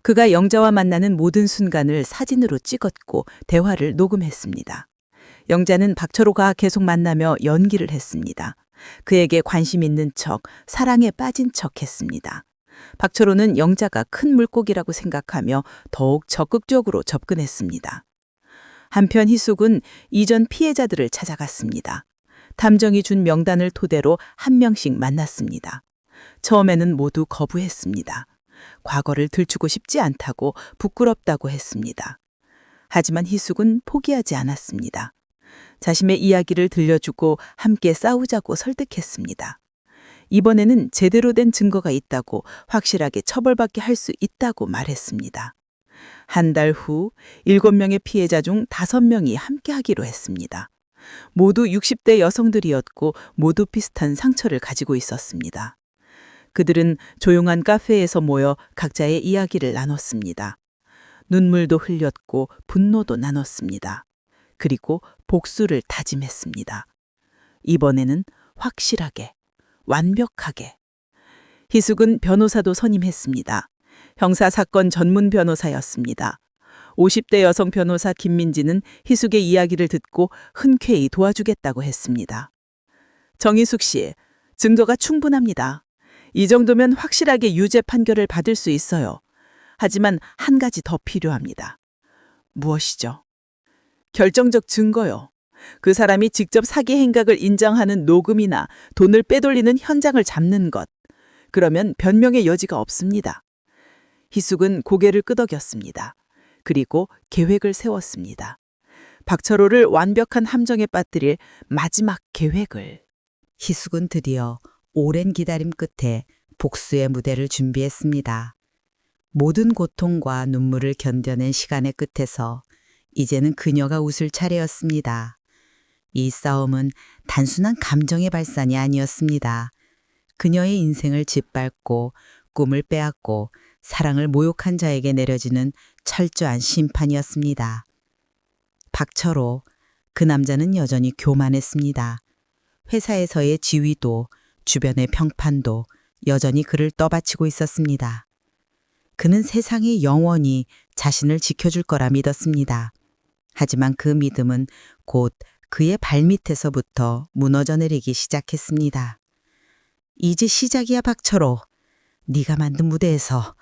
그가 영자와 만나는 모든 순간을 사진으로 찍었고 대화를 녹음했습니다. 영자는 박철호가 계속 만나며 연기를 했습니다. 그에게 관심 있는 척, 사랑에 빠진 척 했습니다. 박철호는 영자가 큰 물고기라고 생각하며 더욱 적극적으로 접근했습니다. 한편 희숙은 이전 피해자들을 찾아갔습니다. 탐정이 준 명단을 토대로 한 명씩 만났습니다. 처음에는 모두 거부했습니다. 과거를 들추고 싶지 않다고 부끄럽다고 했습니다. 하지만 희숙은 포기하지 않았습니다. 자신의 이야기를 들려주고 함께 싸우자고 설득했습니다. 이번에는 제대로 된 증거가 있다고 확실하게 처벌받게 할 수 있다고 말했습니다. 한 달 후 7명의 피해자 중 5명이 함께 하기로 했습니다. 모두 60대 여성들이었고 모두 비슷한 상처를 가지고 있었습니다. 그들은 조용한 카페에서 모여 각자의 이야기를 나눴습니다. 눈물도 흘렸고 분노도 나눴습니다. 그리고 복수를 다짐했습니다. 이번에는 확실하게, 완벽하게. 희숙은 변호사도 선임했습니다. 형사사건 전문 변호사였습니다. 50대 여성 변호사 김민지는 희숙의 이야기를 듣고 흔쾌히 도와주겠다고 했습니다. 정희숙 씨, 증거가 충분합니다. 이 정도면 확실하게 유죄 판결을 받을 수 있어요. 하지만 한 가지 더 필요합니다. 무엇이죠? 결정적 증거요. 그 사람이 직접 사기 행각을 인정하는 녹음이나 돈을 빼돌리는 현장을 잡는 것. 그러면 변명의 여지가 없습니다. 희숙은 고개를 끄덕였습니다. 그리고 계획을 세웠습니다. 박철호를 완벽한 함정에 빠뜨릴 마지막 계획을. 희숙은 드디어 오랜 기다림 끝에 복수의 무대를 준비했습니다. 모든 고통과 눈물을 견뎌낸 시간의 끝에서 이제는 그녀가 웃을 차례였습니다. 이 싸움은 단순한 감정의 발산이 아니었습니다. 그녀의 인생을 짓밟고 꿈을 빼앗고 사랑을 모욕한 자에게 내려지는 철저한 심판이었습니다. 박철호, 그 남자는 여전히 교만했습니다. 회사에서의 지위도 주변의 평판도 여전히 그를 떠받치고 있었습니다. 그는 세상에 영원히 자신을 지켜줄 거라 믿었습니다. 하지만 그 믿음은 곧 그의 발밑에서부터 무너져 내리기 시작했습니다. 이제 시작이야, 박철호. 네가 만든 무대에서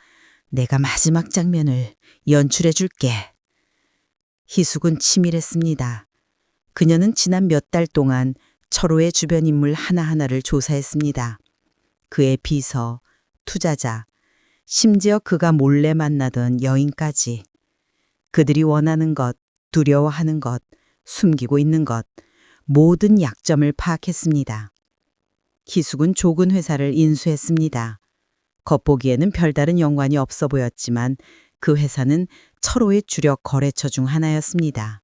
내가 마지막 장면을 연출해 줄게. 희숙은 치밀했습니다. 그녀는 지난 몇 달 동안 철호의 주변 인물 하나하나를 조사했습니다. 그의 비서, 투자자, 심지어 그가 몰래 만나던 여인까지. 그들이 원하는 것, 두려워하는 것, 숨기고 있는 것, 모든 약점을 파악했습니다. 희숙은 조근 회사를 인수했습니다. 겉보기에는 별다른 연관이 없어 보였지만 그 회사는 철호의 주력 거래처 중 하나였습니다.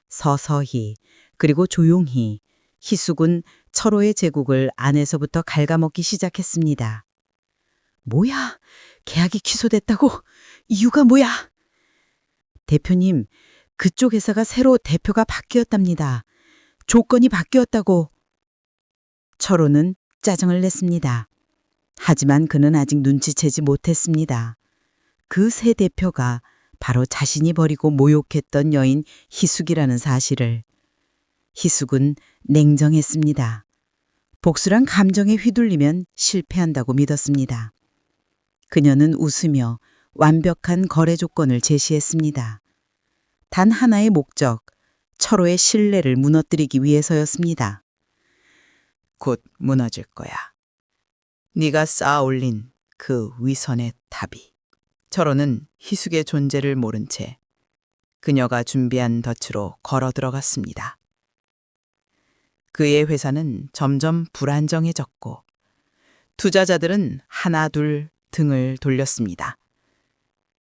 서서히 그리고 조용히 희숙은 철호의 제국을 안에서부터 갉아먹기 시작했습니다. 뭐야? 계약이 취소됐다고? 이유가 뭐야? 대표님, 그쪽 회사가 새로 대표가 바뀌었답니다. 조건이 바뀌었다고. 철호는 짜증을 냈습니다. 하지만 그는 아직 눈치채지 못했습니다. 그 새 대표가 바로 자신이 버리고 모욕했던 여인 희숙이라는 사실을. 희숙은 냉정했습니다. 복수란 감정에 휘둘리면 실패한다고 믿었습니다. 그녀는 웃으며 완벽한 거래 조건을 제시했습니다. 단 하나의 목적, 철호의 신뢰를 무너뜨리기 위해서였습니다. 곧 무너질 거야. 네가 쌓아 올린 그 위선의 탑이. 철호는 희숙의 존재를 모른 채 그녀가 준비한 덫으로 걸어 들어갔습니다. 그의 회사는 점점 불안정해졌고 투자자들은 하나 둘 등을 돌렸습니다.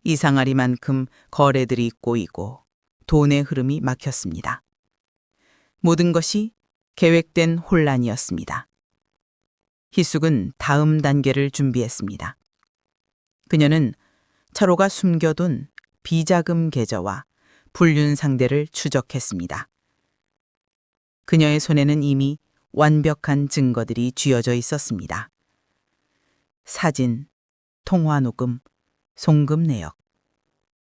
이상하리만큼 거래들이 꼬이고 돈의 흐름이 막혔습니다. 모든 것이 계획된 혼란이었습니다. 희숙은 다음 단계를 준비했습니다. 그녀는 철호가 숨겨둔 비자금 계좌와 불륜 상대를 추적했습니다. 그녀의 손에는 이미 완벽한 증거들이 쥐어져 있었습니다. 사진, 통화 녹음, 송금 내역.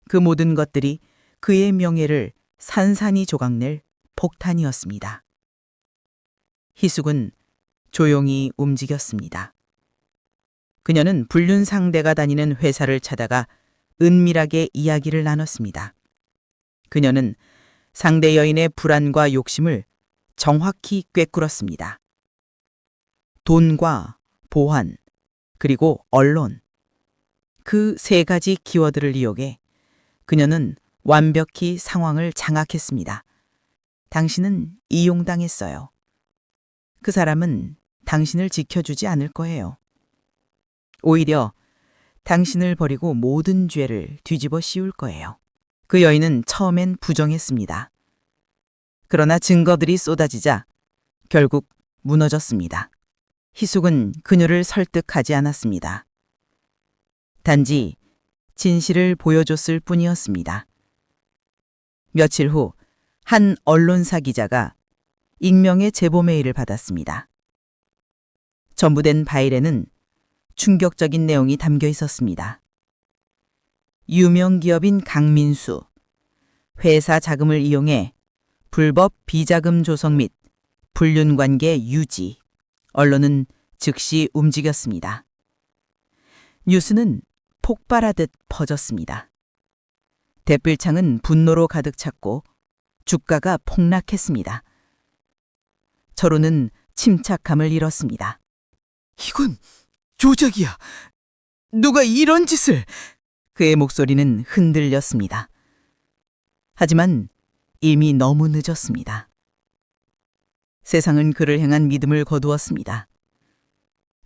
그 모든 것들이 그의 명예를 산산이 조각낼 폭탄이었습니다. 희숙은 조용히 움직였습니다. 그녀는 불륜 상대가 다니는 회사를 찾아가 은밀하게 이야기를 나눴습니다. 그녀는 상대 여인의 불안과 욕심을 정확히 꿰뚫었습니다. 돈과 보안, 그리고 언론. 그 세 가지 키워드를 이용해 그녀는 완벽히 상황을 장악했습니다. 당신은 이용당했어요. 그 사람은 당신을 지켜주지 않을 거예요. 오히려 당신을 버리고 모든 죄를 뒤집어 씌울 거예요. 그 여인은 처음엔 부정했습니다. 그러나 증거들이 쏟아지자 결국 무너졌습니다. 희숙은 그녀를 설득하지 않았습니다. 단지 진실을 보여줬을 뿐이었습니다. 며칠 후 한 언론사 기자가 익명의 제보 메일을 받았습니다. 첨부된 파일에는 충격적인 내용이 담겨 있었습니다. 유명 기업인 강민수, 회사 자금을 이용해 불법 비자금 조성 및 불륜 관계 유지. 언론은 즉시 움직였습니다. 뉴스는 폭발하듯 퍼졌습니다. 댓글창은 분노로 가득 찼고 주가가 폭락했습니다. 철호는 침착함을 잃었습니다. 이건 조작이야. 누가 이런 짓을... 그의 목소리는 흔들렸습니다. 하지만 이미 너무 늦었습니다. 세상은 그를 향한 믿음을 거두었습니다.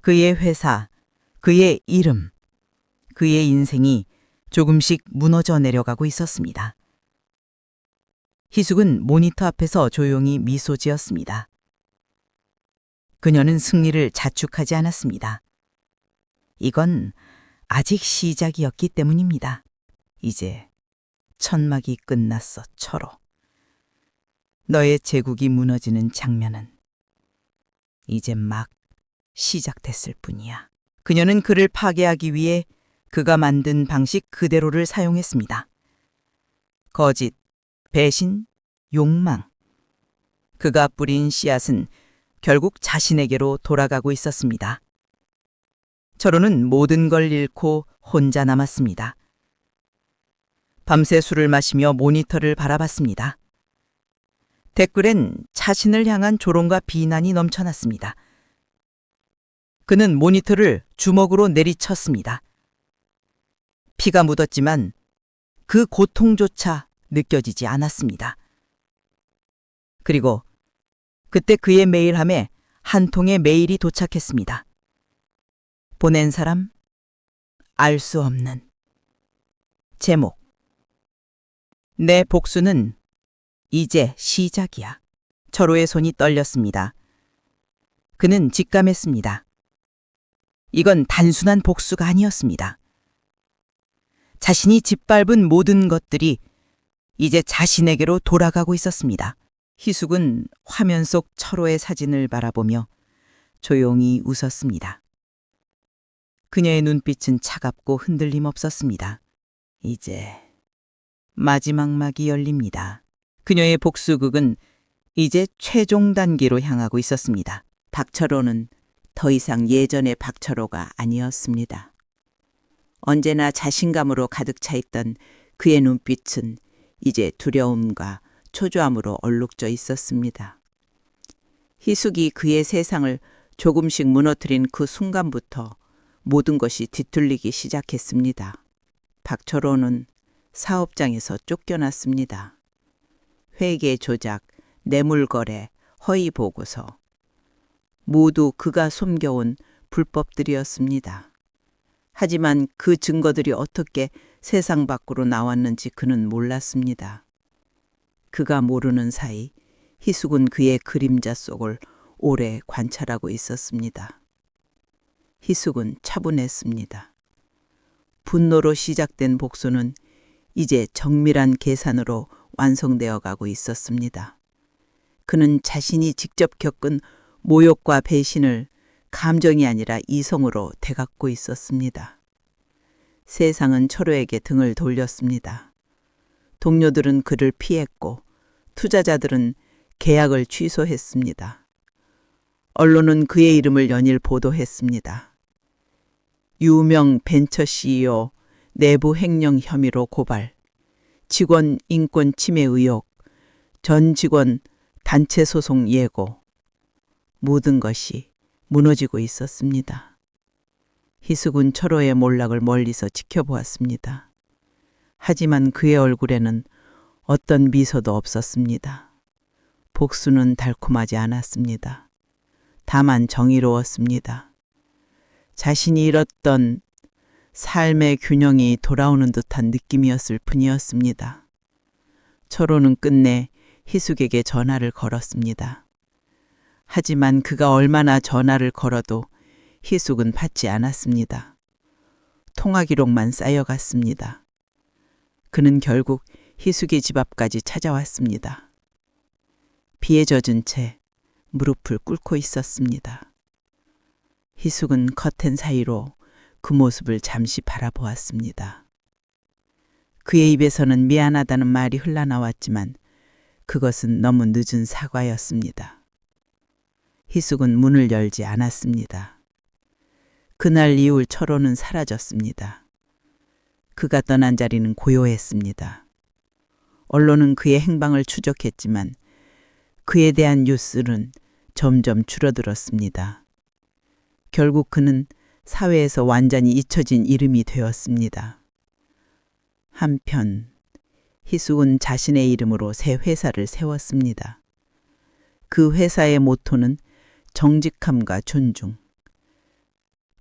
그의 회사, 그의 이름, 그의 인생이 조금씩 무너져 내려가고 있었습니다. 희숙은 모니터 앞에서 조용히 미소 지었습니다. 그녀는 승리를 자축하지 않았습니다. 이건 아직 시작이었기 때문입니다. 이제 천막이 끝났어, 철호. 너의 제국이 무너지는 장면은 이제 막 시작됐을 뿐이야. 그녀는 그를 파괴하기 위해 그가 만든 방식 그대로를 사용했습니다. 거짓, 배신, 욕망. 그가 뿌린 씨앗은 결국 자신에게로 돌아가고 있었습니다. 철호는 모든 걸 잃고 혼자 남았습니다. 밤새 술을 마시며 모니터를 바라봤습니다. 댓글엔 자신을 향한 조롱과 비난이 넘쳐났습니다. 그는 모니터를 주먹으로 내리쳤습니다. 피가 묻었지만 그 고통조차 느껴지지 않았습니다. 그리고 그때 그의 메일함에 한 통의 메일이 도착했습니다. 보낸 사람, 알 수 없는. 제목, 내 복수는 이제 시작이야. 철호의 손이 떨렸습니다. 그는 직감했습니다. 이건 단순한 복수가 아니었습니다. 자신이 짓밟은 모든 것들이 이제 자신에게로 돌아가고 있었습니다. 희숙은 화면 속 철호의 사진을 바라보며 조용히 웃었습니다. 그녀의 눈빛은 차갑고 흔들림 없었습니다. 이제 마지막 막이 열립니다. 그녀의 복수극은 이제 최종 단계로 향하고 있었습니다. 박철호는 더 이상 예전의 박철호가 아니었습니다. 언제나 자신감으로 가득 차 있던 그의 눈빛은 이제 두려움과 초조함으로 얼룩져 있었습니다. 희숙이 그의 세상을 조금씩 무너뜨린 그 순간부터 모든 것이 뒤틀리기 시작했습니다. 박철호는 사업장에서 쫓겨났습니다. 회계 조작, 뇌물거래, 허위 보고서. 모두 그가 숨겨온 불법들이었습니다. 하지만 그 증거들이 어떻게 세상 밖으로 나왔는지 그는 몰랐습니다. 그가 모르는 사이 희숙은 그의 그림자 속을 오래 관찰하고 있었습니다. 희숙은 차분했습니다. 분노로 시작된 복수는 이제 정밀한 계산으로 완성되어 가고 있었습니다. 그는 자신이 직접 겪은 모욕과 배신을 감정이 아니라 이성으로 되갚고 있었습니다. 세상은 철호에게 등을 돌렸습니다. 동료들은 그를 피했고 투자자들은 계약을 취소했습니다. 언론은 그의 이름을 연일 보도했습니다. 유명 벤처 CEO 내부 횡령 혐의로 고발, 직원 인권 침해 의혹, 전 직원 단체 소송 예고. 모든 것이 무너지고 있었습니다. 희숙은 철호의 몰락을 멀리서 지켜보았습니다. 하지만 그의 얼굴에는 어떤 미소도 없었습니다. 복수는 달콤하지 않았습니다. 다만 정의로웠습니다. 자신이 잃었던 삶의 균형이 돌아오는 듯한 느낌이었을 뿐이었습니다. 철호는 끝내 희숙에게 전화를 걸었습니다. 하지만 그가 얼마나 전화를 걸어도 희숙은 받지 않았습니다. 통화 기록만 쌓여갔습니다. 그는 결국 희숙의 집 앞까지 찾아왔습니다. 비에 젖은 채 무릎을 꿇고 있었습니다. 희숙은 커튼 사이로 그 모습을 잠시 바라보았습니다. 그의 입에서는 미안하다는 말이 흘러나왔지만 그것은 너무 늦은 사과였습니다. 희숙은 문을 열지 않았습니다. 그날 이후 철호는 사라졌습니다. 그가 떠난 자리는 고요했습니다. 언론은 그의 행방을 추적했지만 그에 대한 뉴스는 점점 줄어들었습니다. 결국 그는 사회에서 완전히 잊혀진 이름이 되었습니다. 한편 희숙은 자신의 이름으로 새 회사를 세웠습니다. 그 회사의 모토는 정직함과 존중.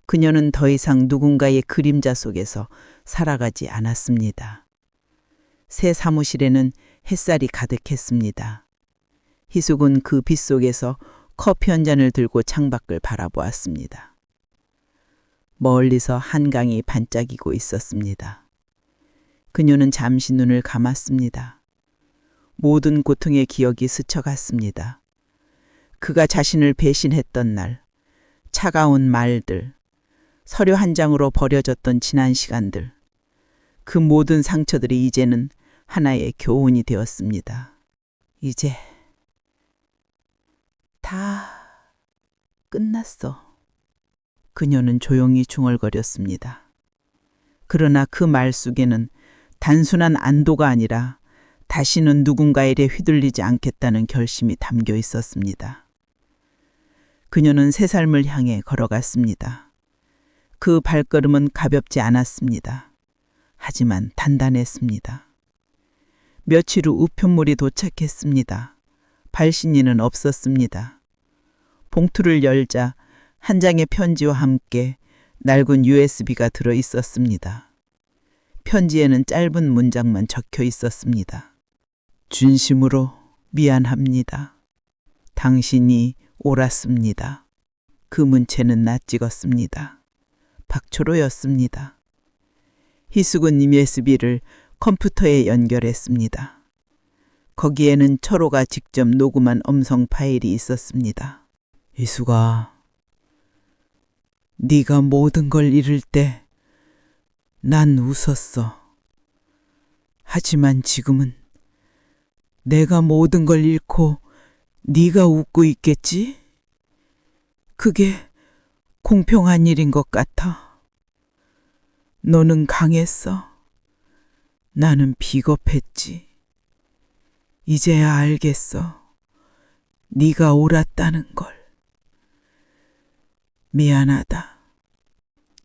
그녀는 더 이상 누군가의 그림자 속에서 살아가지 않았습니다. 새 사무실에는 햇살이 가득했습니다. 희숙은 그 빛 속에서 커피 한 잔을 들고 창밖을 바라보았습니다. 멀리서 한강이 반짝이고 있었습니다. 그녀는 잠시 눈을 감았습니다. 모든 고통의 기억이 스쳐갔습니다. 그가 자신을 배신했던 날, 차가운 말들, 서류 한 장으로 버려졌던 지난 시간들, 그 모든 상처들이 이제는 하나의 교훈이 되었습니다. 이제 다 끝났어. 그녀는 조용히 중얼거렸습니다. 그러나 그 말 속에는 단순한 안도가 아니라 다시는 누군가에 대해 휘둘리지 않겠다는 결심이 담겨 있었습니다. 그녀는 새 삶을 향해 걸어갔습니다. 그 발걸음은 가볍지 않았습니다. 하지만 단단했습니다. 며칠 후 우편물이 도착했습니다. 발신인은 없었습니다. 봉투를 열자 한 장의 편지와 함께 낡은 USB가 들어 있었습니다. 편지에는 짧은 문장만 적혀 있었습니다. 진심으로 미안합니다. 당신이 옳았습니다. 그 문체는 낯익었습니다. 박초로였습니다. 희숙은 USB를 컴퓨터에 연결했습니다. 거기에는 철호가 직접 녹음한 음성 파일이 있었습니다. 희숙아, 네가 모든 걸 잃을 때 난 웃었어. 하지만 지금은 내가 모든 걸 잃고 네가 웃고 있겠지? 그게 공평한 일인 것 같아. 너는 강했어. 나는 비겁했지. 이제야 알겠어. 네가 옳았다는 걸. 미안하다.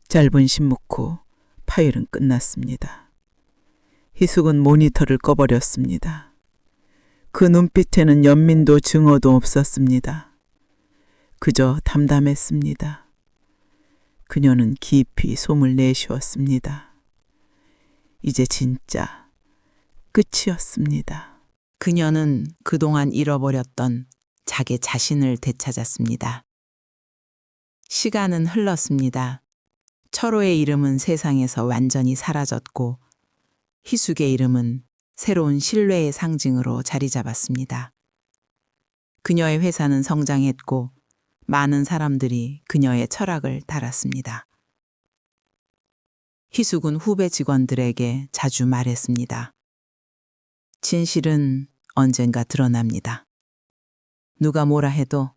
짧은 신문 후 파일은 끝났습니다. 희숙은 모니터를 꺼버렸습니다. 그 눈빛에는 연민도 증오도 없었습니다. 그저 담담했습니다. 그녀는 깊이 숨을 내쉬었습니다. 이제 진짜 끝이었습니다. 그녀는 그동안 잃어버렸던 자기 자신을 되찾았습니다. 시간은 흘렀습니다. 철호의 이름은 세상에서 완전히 사라졌고 희숙의 이름은 새로운 신뢰의 상징으로 자리 잡았습니다. 그녀의 회사는 성장했고 많은 사람들이 그녀의 철학을 따랐습니다. 희숙은 후배 직원들에게 자주 말했습니다. 진실은 언젠가 드러납니다. 누가 뭐라 해도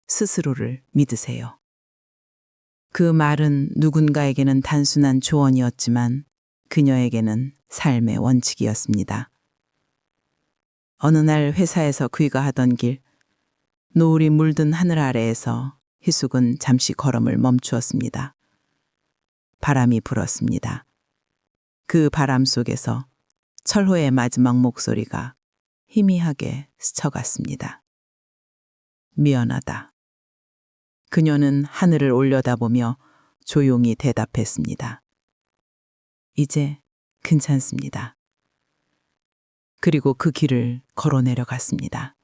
스스로를 믿으세요. 그 말은 누군가에게는 단순한 조언이었지만 그녀에게는 삶의 원칙이었습니다. 어느 날 회사에서 귀가하던 길, 노을이 물든 하늘 아래에서 희숙은 잠시 걸음을 멈추었습니다. 바람이 불었습니다. 그 바람 속에서 철호의 마지막 목소리가 희미하게 스쳐갔습니다. 미안하다. 그녀는 하늘을 올려다보며 조용히 대답했습니다. 이제 괜찮습니다. 그리고 그 길을 걸어 내려갔습니다.